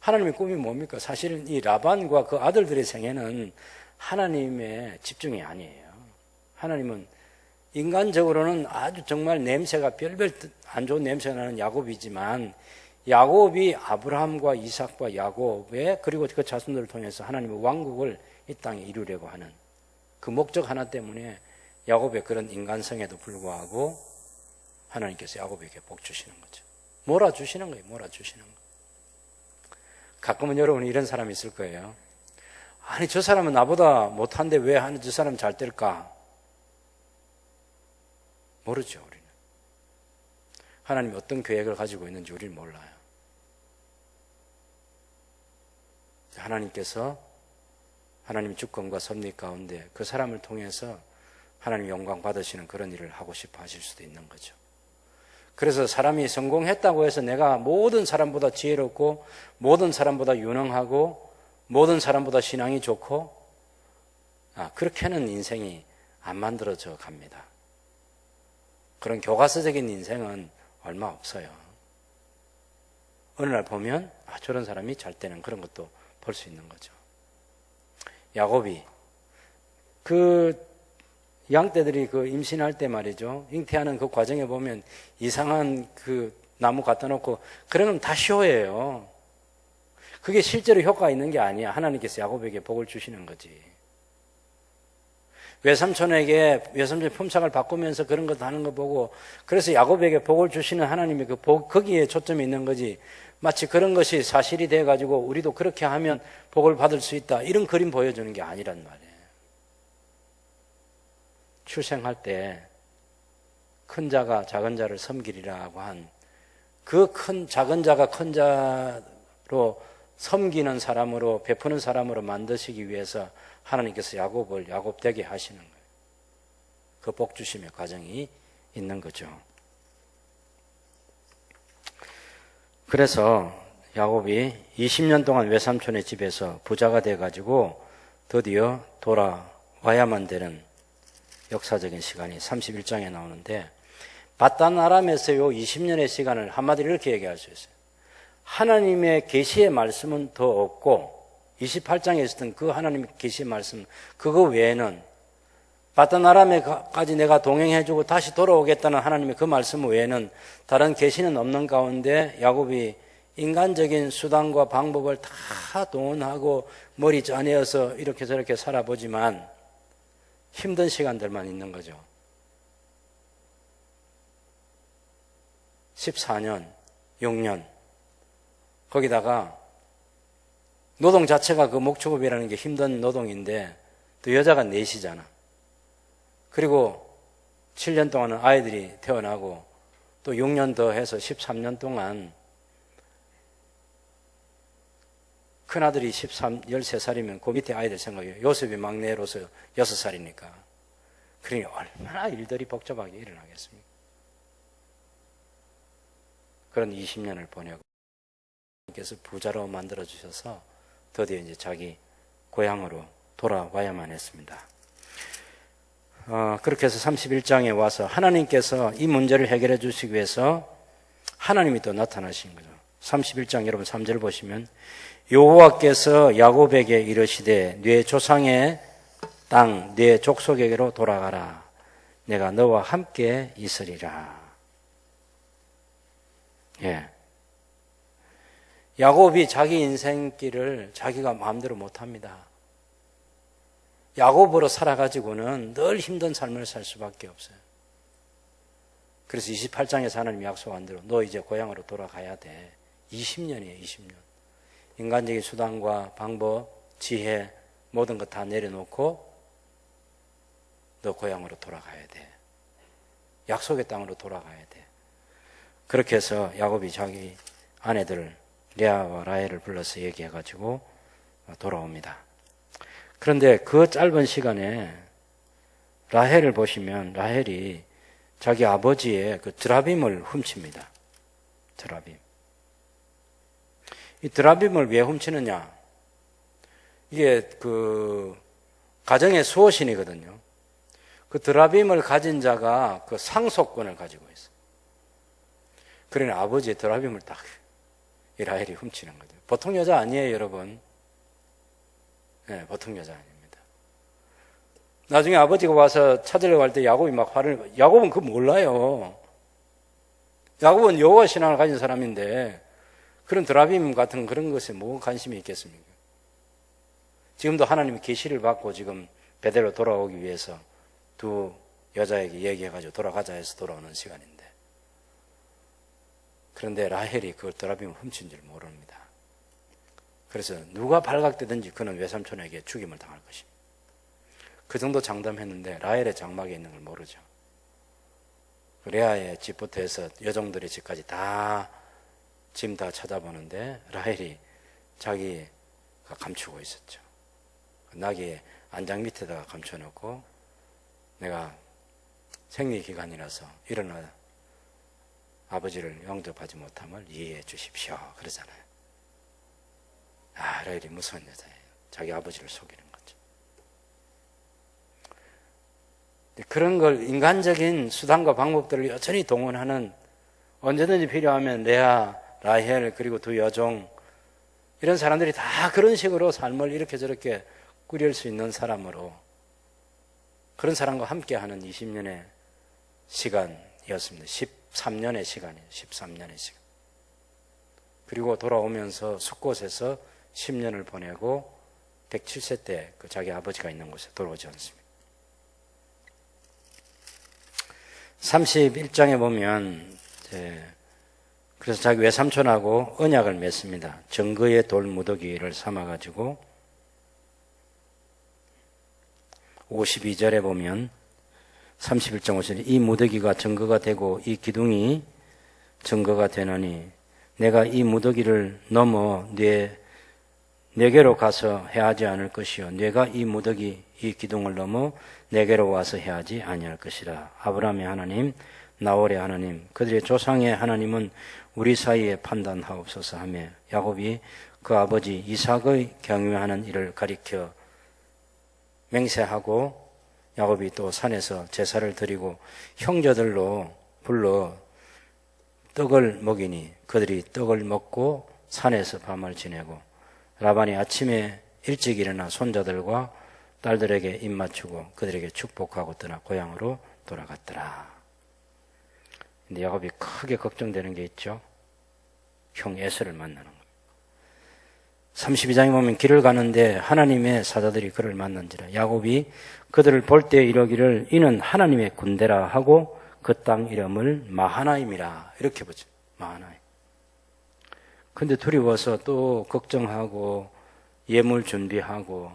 하나님의 꿈이 뭡니까? 사실은 이 라반과 그 아들들의 생애는 하나님의 집중이 아니에요. 하나님은 인간적으로는 아주 정말 냄새가 별별 안 좋은 냄새가 나는 야곱이지만, 야곱이 아브라함과 이삭과 야곱의 그리고 그 자손들을 통해서 하나님의 왕국을 이 땅에 이루려고 하는 그 목적 하나 때문에 야곱의 그런 인간성에도 불구하고 하나님께서 야곱에게 복 주시는 거죠. 몰아주시는 거예요. 몰아주시는 거. 가끔은 여러분 이런 사람이 있을 거예요. 아니, 저 사람은 나보다 못한데 왜 저 사람 잘 될까? 모르죠, 우리는. 하나님이 어떤 계획을 가지고 있는지 우리는 몰라요. 하나님께서 하나님 주권과 섭리 가운데 그 사람을 통해서 하나님 영광 받으시는 그런 일을 하고 싶어 하실 수도 있는 거죠. 그래서 사람이 성공했다고 해서 내가 모든 사람보다 지혜롭고 모든 사람보다 유능하고 모든 사람보다 신앙이 좋고 그렇게는 인생이 안 만들어져 갑니다. 그런 교과서적인 인생은 얼마 없어요. 어느 날 보면 저런 사람이 잘 되는 그런 것도 볼 수 있는 거죠. 야곱이 양떼들이 임신할 때 말이죠, 잉태하는 그 과정에 보면 이상한 나무 갖다 놓고 그러면 다 쇼예요. 그게 실제로 효과가 있는 게 아니야. 하나님께서 야곱에게 복을 주시는 거지. 외삼촌이 품삯을 바꾸면서 그런 것도 하는 거 보고, 그래서 야곱에게 복을 주시는 하나님의 거기에 초점이 있는 거지. 마치 그런 것이 사실이 돼가지고 우리도 그렇게 하면 복을 받을 수 있다, 이런 그림 보여주는 게 아니란 말이에요. 출생할 때 큰 자가 작은 자를 섬기리라고 한 그 작은 자가 큰 자로 섬기는 사람으로, 베푸는 사람으로 만드시기 위해서 하나님께서 야곱을 야곱되게 하시는 거예요. 그 복 주심의 과정이 있는 거죠. 그래서 야곱이 20년 동안 외삼촌의 집에서 부자가 돼가지고 드디어 돌아와야만 되는 역사적인 시간이 31장에 나오는데, 바단 아람에서요 20년의 시간을 한마디로 이렇게 얘기할 수 있어요. 하나님의 계시의 말씀은 더 없고, 28장에 있었던 그 하나님의 계시의 말씀, 그거 외에는 바다나람에까지 내가 동행해주고 다시 돌아오겠다는 하나님의 그 말씀 외에는 다른 계시는 없는 가운데 야곱이 인간적인 수단과 방법을 다 동원하고 머리 짜내어서 이렇게 저렇게 살아보지만 힘든 시간들만 있는 거죠. 14년, 6년 거기다가 노동 자체가 그 목축업이라는 게 힘든 노동인데 또 여자가 넷이잖아. 그리고 7년 동안은 아이들이 태어나고 또 6년 더 해서 13년 동안 큰아들이 13살이면 그 밑에 아이들 생각해요. 요셉이 막내로서 6살이니까. 그러니 얼마나 일들이 복잡하게 일어나겠습니까? 그런 20년을 보내고 하나님께서 부자로 만들어주셔서 드디어 이제 자기 고향으로 돌아와야만 했습니다. 그렇게 해서 31장에 와서 하나님께서 이 문제를 해결해 주시기 위해서 하나님이 또 나타나신 거죠. 31장 여러분 3절 보시면 여호와께서 야곱에게 이르시되 네 조상의 땅 네 족속에게로 돌아가라. 내가 너와 함께 있으리라. 예. 야곱이 자기 인생길을 자기가 마음대로 못합니다. 야곱으로 살아가지고는 늘 힘든 삶을 살 수밖에 없어요. 그래서 28장에서 하나님이 약속한 대로 너 이제 고향으로 돌아가야 돼. 20년이에요, 20년. 인간적인 수단과 방법, 지혜, 모든 것 다 내려놓고 너 고향으로 돌아가야 돼. 약속의 땅으로 돌아가야 돼. 그렇게 해서 야곱이 자기 아내들 레아와 라헬을 불러서 얘기해가지고 돌아옵니다. 그런데 그 짧은 시간에 라헬을 보시면 라헬이 자기 아버지의 그 드라빔을 훔칩니다. 드라빔. 이 드라빔을 왜 훔치느냐? 이게 그 가정의 수호신이거든요. 그 드라빔을 가진 자가 그 상속권을 가지고 있어요. 그러니 아버지의 드라빔을 딱 이 라헬이 훔치는 거죠. 보통 여자 아니에요, 여러분. 네, 보통 여자 아닙니다. 나중에 아버지가 와서 찾으려고 할 때 야곱이 막 야곱은 그거 몰라요. 야곱은 여호와 신앙을 가진 사람인데 그런 드라빔 같은 그런 것에 뭐 관심이 있겠습니까? 지금도 하나님이 계시를 받고 지금 베델로 돌아오기 위해서 두 여자에게 얘기해가지고 돌아가자 해서 돌아오는 시간인데 그런데 라헬이 그걸 드라빔을 훔친 줄 모릅니다. 그래서 누가 발각되든지 그는 외삼촌에게 죽임을 당할 것입니다. 그 정도 장담했는데 라헬의 장막에 있는 걸 모르죠. 레아의 집부터 해서 여종들의 집까지 다 짐 다 찾아보는데 라헬이 자기가 감추고 있었죠. 나귀의 안장 밑에다가 감춰놓고 내가 생리기간이라서 일어나 아버지를 영접하지 못함을 이해해 주십시오. 그러잖아요. 라헬이 무서운 여자예요. 자기 아버지를 속이는 거죠. 그런 걸 인간적인 수단과 방법들을 여전히 동원하는 언제든지 필요하면 레아, 라헬 그리고 두 여종 이런 사람들이 다 그런 식으로 삶을 이렇게 저렇게 꾸릴 수 있는 사람으로 그런 사람과 함께하는 20년의 시간이었습니다. 13년의 시간이에요. 13년의 시간. 그리고 돌아오면서 숫곳에서 10년을 보내고 107세 때 그 자기 아버지가 있는 곳에 돌아오지 않습니다. 31장에 보면 그래서 자기 외삼촌하고 언약을 맺습니다. 정거의 돌 무더기를 삼아가지고 52절에 보면 31장 5절에 이 무더기가 정거가 되고 이 기둥이 정거가 되나니 내가 이 무더기를 넘어 내게로 가서 해하지 않을 것이요 내가 이 무더기 이 기둥을 넘어 내게로 와서 해하지 아니할 것이라. 아브라함의 하나님 나홀의 하나님 그들의 조상의 하나님은 우리 사이에 판단하옵소서 하며 야곱이 그 아버지 이삭의 경유하는 일을 가리켜 맹세하고 야곱이 또 산에서 제사를 드리고 형제들로 불러 떡을 먹이니 그들이 떡을 먹고 산에서 밤을 지내고 라반이 아침에 일찍 일어나 손자들과 딸들에게 입맞추고 그들에게 축복하고 떠나 고향으로 돌아갔더라. 근데 야곱이 크게 걱정되는 게 있죠. 형 에서를 만나는 거예요. 32장에 보면 길을 가는데 하나님의 사자들이 그를 만난지라. 야곱이 그들을 볼 때 이러기를 이는 하나님의 군대라 하고 그 땅 이름을 마하나임이라 이렇게 보죠. 마하나임. 근데 두려워서 또 걱정하고 예물 준비하고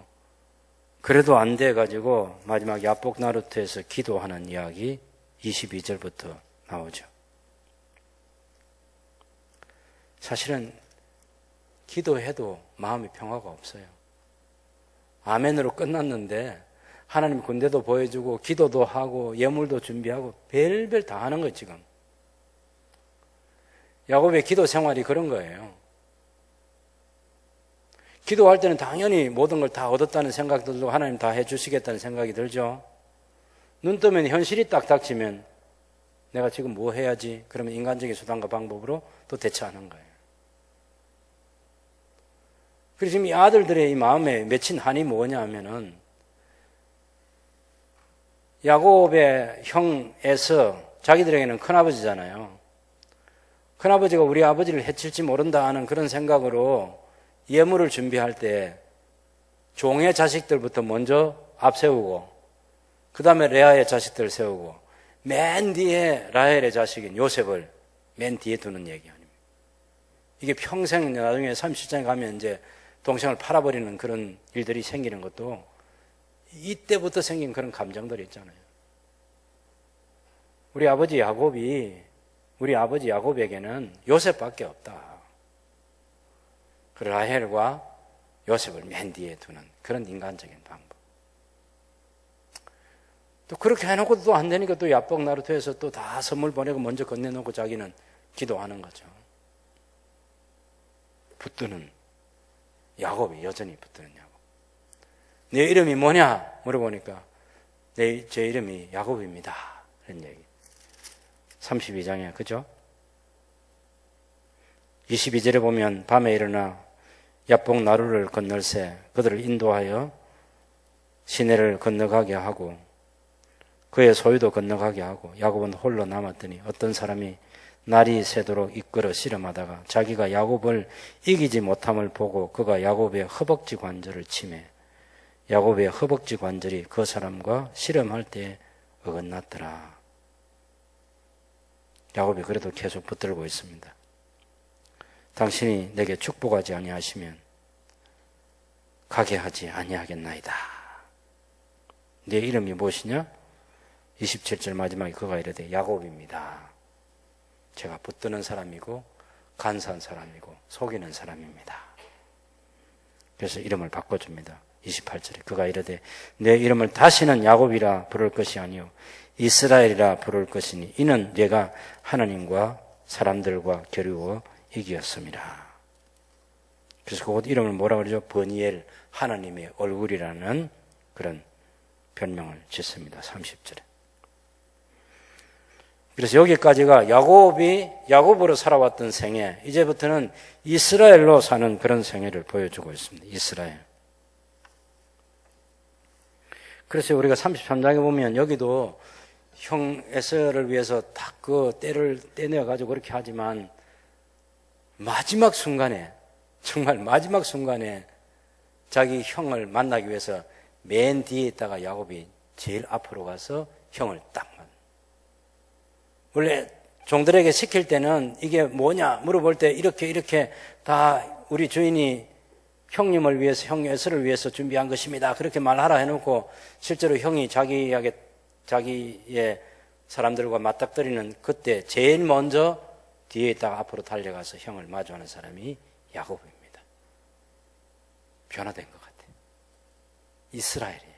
그래도 안 돼가지고 마지막 야복 나루트에서 기도하는 이야기 22절부터 나오죠. 사실은 기도해도 마음의 평화가 없어요. 아멘으로 끝났는데 하나님 군대도 보여주고 기도도 하고 예물도 준비하고 별별 다 하는 거예요 지금. 야곱의 기도 생활이 그런 거예요. 기도할 때는 당연히 모든 걸 다 얻었다는 생각도 들고 하나님 다 해주시겠다는 생각이 들죠. 눈 뜨면 현실이 딱 닥치면 내가 지금 뭐 해야지? 그러면 인간적인 수단과 방법으로 또 대처하는 거예요. 그래서 지금 이 아들들의 이 마음에 맺힌 한이 뭐냐 하면은 야곱의 형 에서 자기들에게는 큰아버지잖아요. 큰아버지가 우리 아버지를 해칠지 모른다 하는 그런 생각으로 예물을 준비할 때 종의 자식들부터 먼저 앞세우고 그 다음에 레아의 자식들을 세우고 맨 뒤에 라헬의 자식인 요셉을 맨 뒤에 두는 얘기 아닙니까? 이게 평생 나중에 37장에 가면 이제 동생을 팔아버리는 그런 일들이 생기는 것도 이때부터 생긴 그런 감정들이 있잖아요. 우리 아버지 야곱에게는 요셉밖에 없다. 그 라헬과 요셉을 맨 뒤에 두는 그런 인간적인 방법. 또 그렇게 해놓고도 또 안 되니까 또 야복 나루토에서 또 다 선물 보내고 먼저 건네놓고 자기는 기도하는 거죠. 붙드는 야곱이 여전히 붙드는 야곱. 내 이름이 뭐냐 물어보니까 제 이름이 야곱입니다. 그런 얘기. 32장이야. 그죠? 22절에 보면 밤에 일어나 야복 나루를 건널새 그들을 인도하여 시내를 건너가게 하고 그의 소유도 건너가게 하고 야곱은 홀로 남았더니 어떤 사람이 날이 새도록 이끌어 씨름하다가 자기가 야곱을 이기지 못함을 보고 그가 야곱의 허벅지 관절을 치매 야곱의 허벅지 관절이 그 사람과 씨름할 때 어긋났더라. 야곱이 그래도 계속 붙들고 있습니다. 당신이 내게 축복하지 아니하시면 가게 하지 아니하겠나이다. 네 이름이 무엇이냐? 27절 마지막에 그가 이르되 야곱입니다. 제가 붙드는 사람이고 간사한 사람이고 속이는 사람입니다. 그래서 이름을 바꿔줍니다. 28절에 그가 이르되 내 이름을 다시는 야곱이라 부를 것이 아니요 이스라엘이라 부를 것이니 이는 내가 하나님과 사람들과 겨루어 이기었습니다. 그래서 그 이름을 뭐라 그러죠? 버니엘, 하나님의 얼굴이라는 그런 별명을 짓습니다. 30절에. 그래서 여기까지가 야곱으로 살아왔던 생애, 이제부터는 이스라엘로 사는 그런 생애를 보여주고 있습니다. 이스라엘. 그래서 우리가 33장에 보면 여기도 형 에서를 위해서 딱 그 때를 떼내어가지고 그렇게 하지만 마지막 순간에, 정말 마지막 순간에 자기 형을 만나기 위해서 맨 뒤에 있다가 야곱이 제일 앞으로 가서 형을 딱 만나. 원래 종들에게 시킬 때는 이게 뭐냐 물어볼 때 이렇게 다 우리 주인이 형님을 위해서, 형 에서를 위해서 준비한 것입니다. 그렇게 말하라 해놓고 실제로 형이 자기의 사람들과 맞닥뜨리는 그때 제일 먼저 뒤에 있다가 앞으로 달려가서 형을 마주하는 사람이 야곱입니다. 변화된 것 같아요. 이스라엘이에요.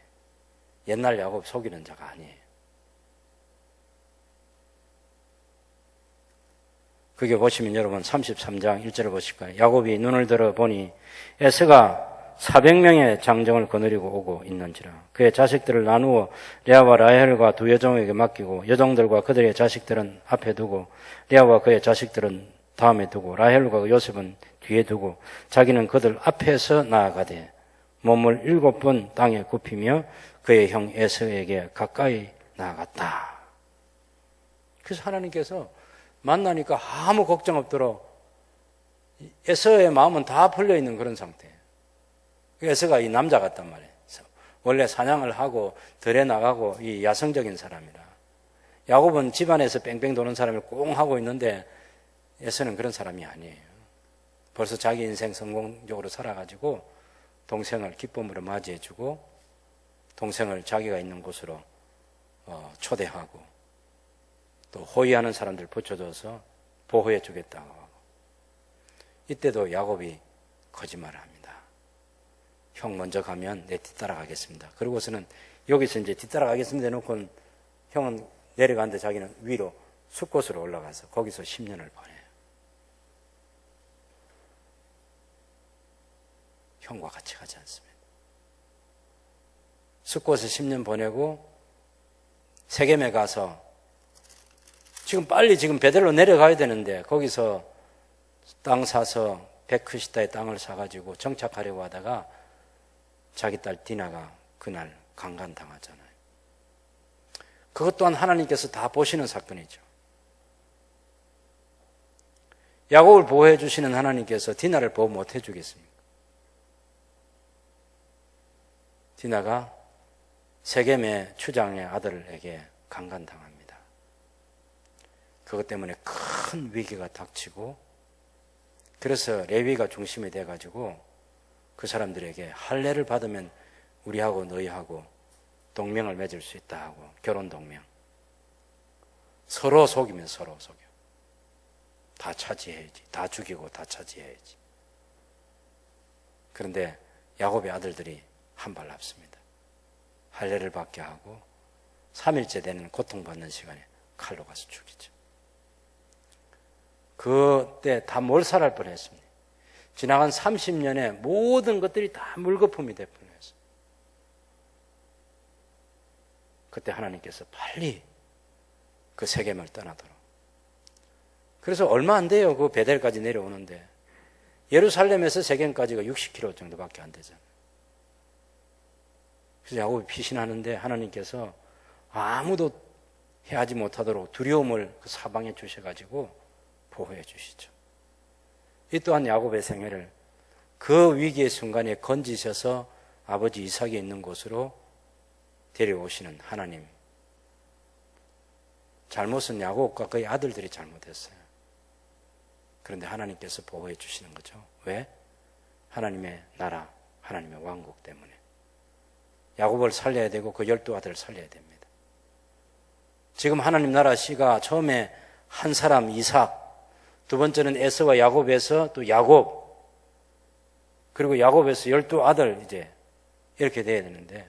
옛날 야곱 속이는 자가 아니에요. 그게 보시면 여러분 33장 1절을 보실까요? 야곱이 눈을 들어 보니 에서가 400명의 장정을 거느리고 오고 있는지라. 그의 자식들을 나누어 레아와 라헬과 두 여종에게 맡기고 여종들과 그들의 자식들은 앞에 두고 레아와 그의 자식들은 다음에 두고 라헬과 요셉은 뒤에 두고 자기는 그들 앞에서 나아가되 몸을 7번 땅에 굽히며 그의 형 에서에게 가까이 나아갔다. 그래서 하나님께서 만나니까 아무 걱정 없도록 에서의 마음은 다 풀려있는 그런 상태예요. 에서가 이 남자 같단 말이에요. 원래 사냥을 하고 들에 나가고 이 야성적인 사람이라. 야곱은 집안에서 뺑뺑 도는 사람을 꽁 하고 있는데 에서는 그런 사람이 아니에요. 벌써 자기 인생 성공적으로 살아가지고 동생을 기쁨으로 맞이해주고 동생을 자기가 있는 곳으로 초대하고 또 호위하는 사람들 붙여줘서 보호해 주겠다고 하고 이때도 야곱이 거짓말을 합니다. 형 먼저 가면 내 뒤따라가겠습니다. 그러고서는 여기서 이제 뒤따라가겠습니다 해놓고는 형은 내려가는데 자기는 위로 숲곳으로 올라가서 거기서 10년을 보내요. 형과 같이 가지 않습니다. 숲곳에 10년 보내고 세겜에 가서 빨리 베델로 내려가야 되는데 거기서 땅 사서 베크시다의 땅을 사가지고 정착하려고 하다가 자기 딸 디나가 그날 강간당하잖아요. 그것 또한 하나님께서 다 보시는 사건이죠. 야곱을 보호해 주시는 하나님께서 디나를 보호 못 해주겠습니까? 디나가 세겜의 추장의 아들에게 강간당합니다. 그것 때문에 큰 위기가 닥치고 그래서 레위가 중심이 돼가지고 그 사람들에게 할례를 받으면 우리하고 너희하고 동맹을 맺을 수 있다 하고 결혼 동맹. 서로 속이면 서로 속여. 다 차지해야지. 다 죽이고 다 차지해야지. 그런데 야곱의 아들들이 한 발 앞섭니다. 할례를 받게 하고 3일째 되는 고통받는 시간에 칼로 가서 죽이죠. 그때 다 몰살할 뻔했습니다. 지나간 30년에 모든 것들이 다 물거품이 될 뻔했어요. 그때 하나님께서 빨리 그 세겜을 떠나도록. 그래서 얼마 안 돼요. 그 베델까지 내려오는데 예루살렘에서 세겜까지가 60km 정도밖에 안 되잖아요. 그래서 야곱이 피신하는데 하나님께서 아무도 해하지 못하도록 두려움을 그 사방에 주셔가지고 보호해 주시죠. 이 또한 야곱의 생애를 그 위기의 순간에 건지셔서 아버지 이삭이 있는 곳으로 데려오시는 하나님. 잘못은 야곱과 그의 아들들이 잘못했어요. 그런데 하나님께서 보호해 주시는 거죠. 왜? 하나님의 나라, 하나님의 왕국 때문에. 야곱을 살려야 되고 그 12아들을 살려야 됩니다. 지금 하나님 나라 씨가 처음에 한 사람 이삭, 두 번째는 에서와 야곱에서 또 야곱, 그리고 야곱에서 12아들 이제 이렇게 돼야 되는데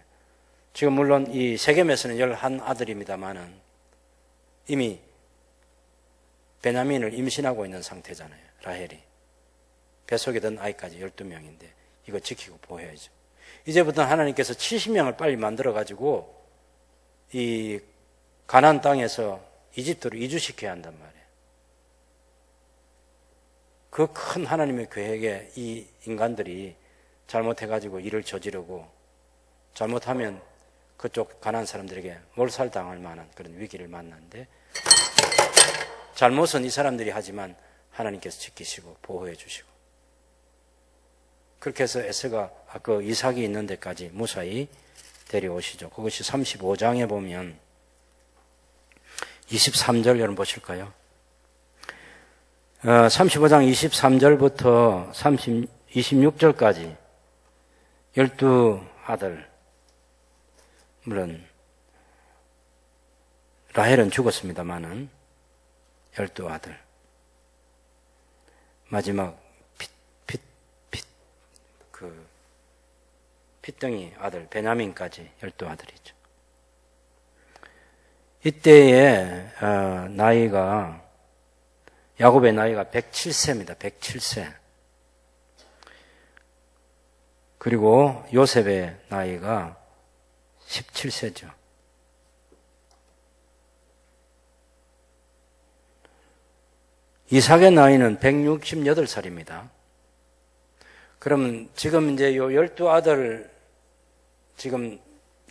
지금 물론 이 세겜에서는 11아들입니다만은 이미 베냐민을 임신하고 있는 상태잖아요. 라헬이. 뱃속에 든 아이까지 12명인데 이거 지키고 보호해야죠. 이제부터는 하나님께서 70명을 빨리 만들어가지고 이 가나안 땅에서 이집트로 이주시켜야 한단 말이에요. 그 큰 하나님의 계획에 이 인간들이 잘못해가지고 일을 저지르고 잘못하면 그쪽 가나안 사람들에게 몰살당할 만한 그런 위기를 만났는데 잘못은 이 사람들이 하지만 하나님께서 지키시고 보호해 주시고 그렇게 해서 에서가 그 이삭이 있는 데까지 무사히 데려오시죠. 그것이 35장에 보면 23절 여러분 보실까요? 35장 23절부터 26절까지 12아들, 물론 라헬은 죽었습니다마는 12아들, 마지막 핏덩이 아들 베냐민까지 12아들이죠. 이때의 나이가 야곱의 나이가 107세입니다. 107세. 그리고 요셉의 나이가 17세죠. 이삭의 나이는 168살입니다. 그러면 지금 이제 요 12아들 지금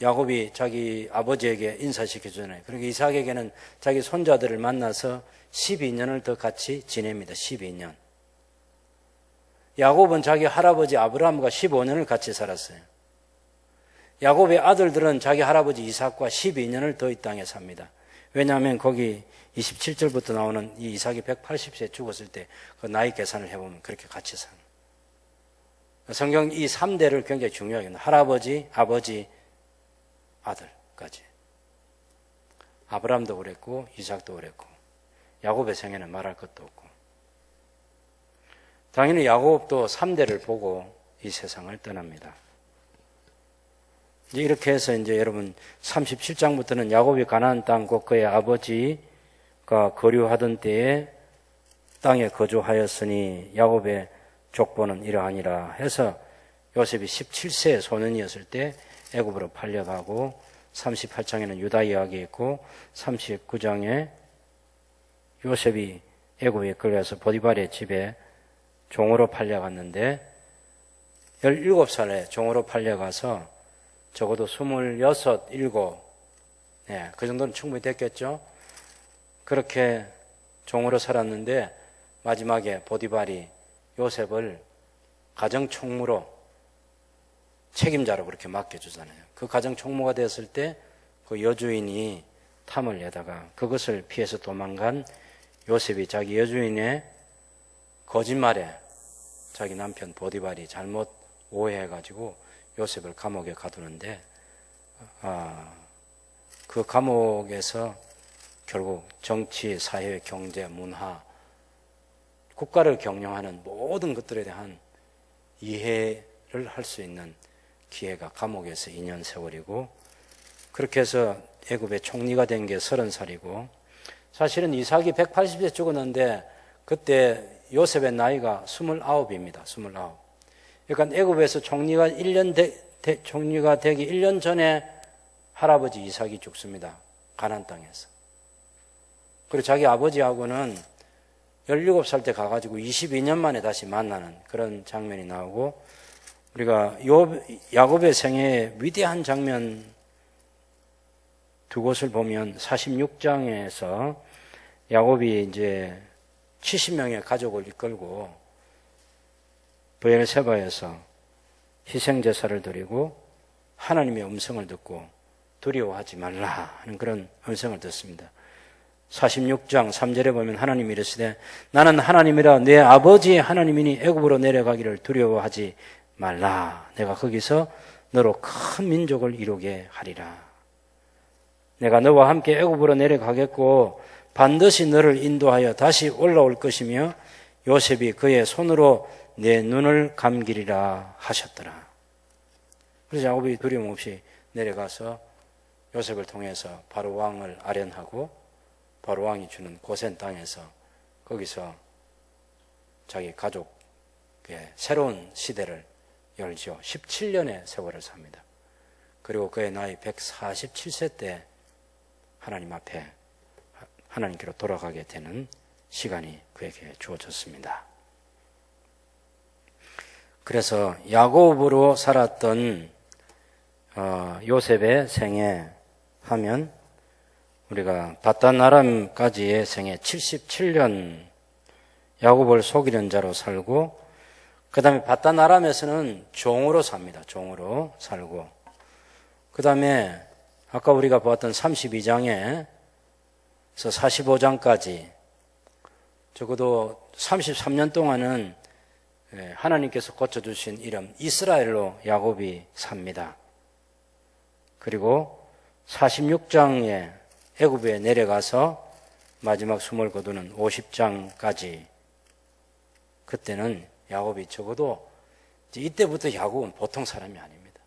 야곱이 자기 아버지에게 인사시켜주잖아요. 그러니까 이삭에게는 자기 손자들을 만나서 12년을 더 같이 지냅니다. 12년. 야곱은 자기 할아버지 아브라함과 15년을 같이 살았어요. 야곱의 아들들은 자기 할아버지 이삭과 12년을 더 이 땅에 삽니다. 왜냐하면 거기 27절부터 나오는 이 이삭이 180세 죽었을 때 그 나이 계산을 해보면 그렇게 같이 사는. 성경 이 3대를 굉장히 중요하게 합니다. 할아버지, 아버지, 아들까지. 아브라함도 그랬고 이삭도 그랬고 야곱의 생애는 말할 것도 없고 당연히 야곱도 3대를 보고 이 세상을 떠납니다. 이렇게 해서 이제 여러분 37장부터는 야곱이 가나안 땅 곧 그의 아버지가 거류하던 때에 땅에 거주하였으니 야곱의 족보는 이러하니라 해서 요셉이 17세 소년이었을 때 애굽으로 팔려가고 38장에는 유다 이야기 있고 39장에 요셉이 애굽에 끌려서 보디발의 집에 종으로 팔려갔는데 17살에 종으로 팔려가서 적어도 26, 7, 네, 그 정도는 충분히 됐겠죠. 그렇게 종으로 살았는데 마지막에 보디발이 요셉을 가정총무로 책임자로 그렇게 맡겨주잖아요. 그 가정총무가 됐을 때 그 여주인이 탐을 내다가 그것을 피해서 도망간 요셉이 자기 여주인의 거짓말에 자기 남편 보디발이 잘못 오해해가지고 요셉을 감옥에 가두는데 그 감옥에서 결국 정치, 사회, 경제, 문화, 국가를 경영하는 모든 것들에 대한 이해를 할 수 있는 기회가 감옥에서 2년 세월이고 그렇게 해서 애굽의 총리가 된 게 30살이고 사실은 이삭이 180세 죽었는데 그때 요셉의 나이가 29입니다. 29. 그러니까 애굽에서 총리가 되기 1년 전에 할아버지 이삭이 죽습니다. 가나안 땅에서. 그리고 자기 아버지하고는 17살 때 가가지고 22년 만에 다시 만나는 그런 장면이 나오고 우리가 야곱의 생애의 위대한 장면 두 곳을 보면 46장에서 야곱이 이제 70명의 가족을 이끌고 브엘세바에서 희생제사를 드리고 하나님의 음성을 듣고 두려워하지 말라 하는 그런 음성을 듣습니다. 46장 3절에 보면 하나님이 이르시되 나는 하나님이라 내 아버지의 하나님이니 애굽으로 내려가기를 두려워하지 말라. 내가 거기서 너로 큰 민족을 이루게 하리라. 내가 너와 함께 애굽으로 내려가겠고 반드시 너를 인도하여 다시 올라올 것이며 요셉이 그의 손으로 내 눈을 감기리라 하셨더라. 그래서 야곱이 두려움 없이 내려가서 요셉을 통해서 바로 왕을 아련하고 바로 왕이 주는 고센 땅에서 거기서 자기 가족의 새로운 시대를 열죠. 17년의 세월을 삽니다. 그리고 그의 나이 147세 때 하나님 앞에 하나님께로 돌아가게 되는 시간이 그에게 주어졌습니다. 그래서 야곱으로 살았던 요셉의 생애 하면 우리가 바단 아람까지의 생애 77년 야곱을 속이는 자로 살고 그 다음에 바단 아람에서는 종으로 삽니다. 종으로 살고 그 다음에 아까 우리가 보았던 32장에서 45장까지 적어도 33년 동안은 하나님께서 고쳐주신 이름 이스라엘로 야곱이 삽니다. 그리고 46장에 애굽에 내려가서 마지막 숨을 거두는 50장까지 그때는 야곱이 적어도 이때부터 야곱은 보통 사람이 아닙니다.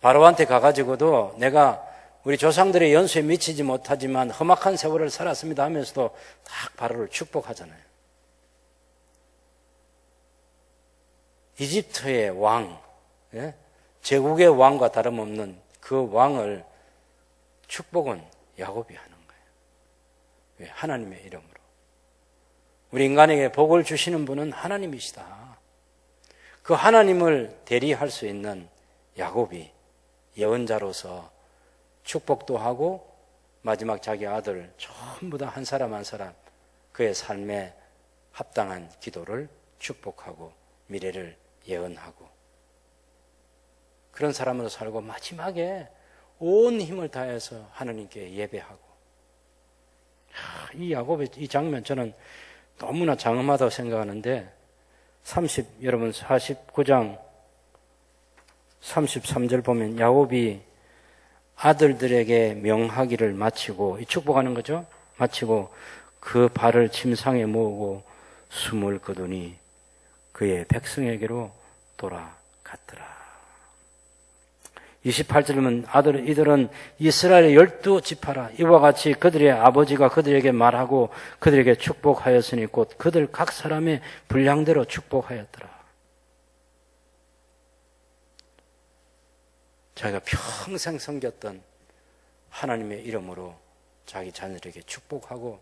바로한테 가가지고도 내가 우리 조상들의 연수에 미치지 못하지만 험악한 세월을 살았습니다 하면서도 딱 바로를 축복하잖아요. 이집트의 왕, 제국의 왕과 다름없는 그 왕을 축복은 야곱이 하는 거예요. 왜? 하나님의 이름으로. 우리 인간에게 복을 주시는 분은 하나님이시다. 그 하나님을 대리할 수 있는 야곱이 예언자로서 축복도 하고 마지막 자기 아들 전부 다 한 사람 한 사람 그의 삶에 합당한 기도를 축복하고 미래를 예언하고 그런 사람으로 살고 마지막에 온 힘을 다해서 하나님께 예배하고 이 야곱의 이 장면 저는 너무나 장엄하다고 생각하는데 여러분 49장 33절 보면 야곱이 아들들에게 명하기를 마치고 축복하는 거죠. 마치고 그 발을 침상에 모으고 숨을 거두니 그의 백성에게로 돌아갔더라. 28절 보면 이들은 이스라엘의 12지파라. 이와 같이 그들의 아버지가 그들에게 말하고 그들에게 축복하였으니 곧 그들 각 사람의 분량대로 축복하였더라. 자기가 평생 섬겼던 하나님의 이름으로 자기 자녀들에게 축복하고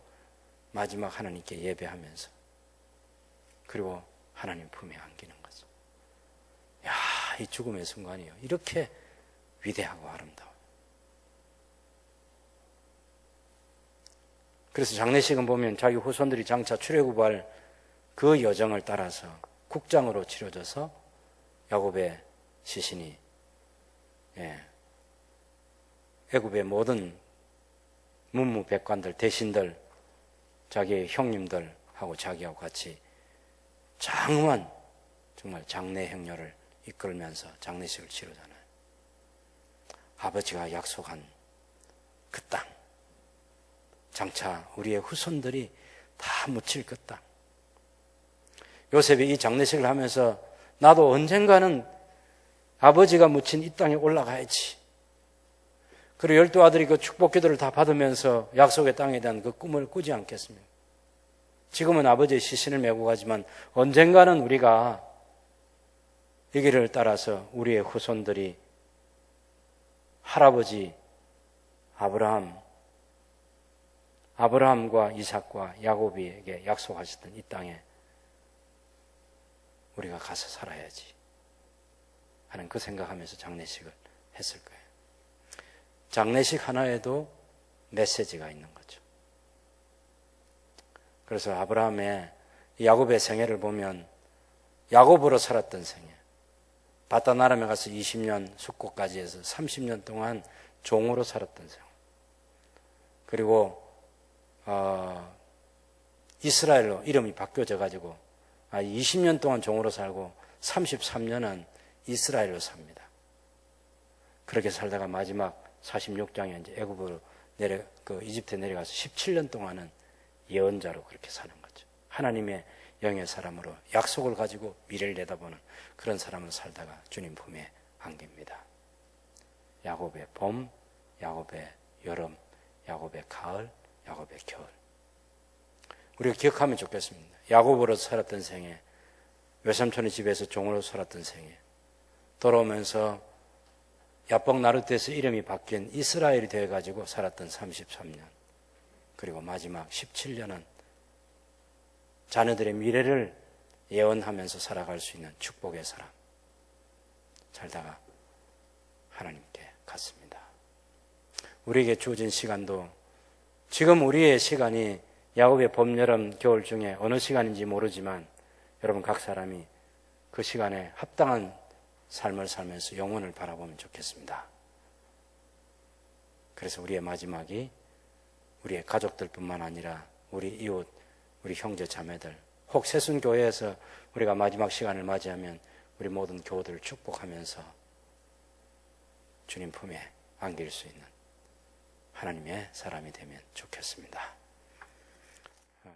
마지막 하나님께 예배하면서 그리고 하나님 품에 안기는 거죠. 야, 이 죽음의 순간이요. 이렇게 위대하고 아름다워. 그래서 장례식은 보면 자기 후손들이 장차 출애굽할 그 여정을 따라서 국장으로 치러져서 야곱의 시신이 애굽의 모든 문무백관들, 대신들, 자기의 형님들하고 자기하고 같이 장엄한 정말 장례 행렬을 이끌면서 장례식을 치르잖아요. 아버지가 약속한 그 땅, 장차 우리의 후손들이 다 묻힐 그 땅. 요셉이 이 장례식을 하면서 나도 언젠가는 아버지가 묻힌 이 땅에 올라가야지. 그리고 12아들이 그 축복 기도를 다 받으면서 약속의 땅에 대한 그 꿈을 꾸지 않겠습니까? 지금은 아버지의 시신을 메고 가지만 언젠가는 우리가 이 길을 따라서 우리의 후손들이 할아버지 아브라함과 이삭과 야곱에게 약속하셨던 이 땅에 우리가 가서 살아야지 하는 그 생각하면서 장례식을 했을 거예요. 장례식 하나에도 메시지가 있는 거죠. 그래서 야곱의 생애를 보면 야곱으로 살았던 생애, 바다나람에 가서 20년 숙고까지 해서 30년 동안 종으로 살았던 생애, 그리고 이스라엘로 이름이 바뀌어져 가지고 20년 동안 종으로 살고 33년은 이스라엘로 삽니다. 그렇게 살다가 마지막 46장에 이제 애굽으로 이집트에 내려가서 17년 동안은 예언자로 그렇게 사는 거죠. 하나님의 영의 사람으로 약속을 가지고 미래를 내다보는 그런 사람으로 살다가 주님 품에 안깁니다. 야곱의 봄, 야곱의 여름, 야곱의 가을, 야곱의 겨울. 우리가 기억하면 좋겠습니다. 야곱으로 살았던 생애, 외삼촌의 집에서 종으로 살았던 생애, 돌아오면서 야복 나룻에서 이름이 바뀐 이스라엘이 되어가지고 살았던 33년, 그리고 마지막 17년은 자녀들의 미래를 예언하면서 살아갈 수 있는 축복의 사람 살다가 하나님께 갔습니다. 우리에게 주어진 시간도 지금 우리의 시간이 야곱의 봄, 여름, 겨울 중에 어느 시간인지 모르지만 여러분 각 사람이 그 시간에 합당한 삶을 살면서 영혼을 바라보면 좋겠습니다. 그래서 우리의 마지막이 우리의 가족들뿐만 아니라 우리 이웃, 우리 형제 자매들, 혹 새순교회에서 우리가 마지막 시간을 맞이하면 우리 모든 교우들을 축복하면서 주님 품에 안길 수 있는 하나님의 사람이 되면 좋겠습니다.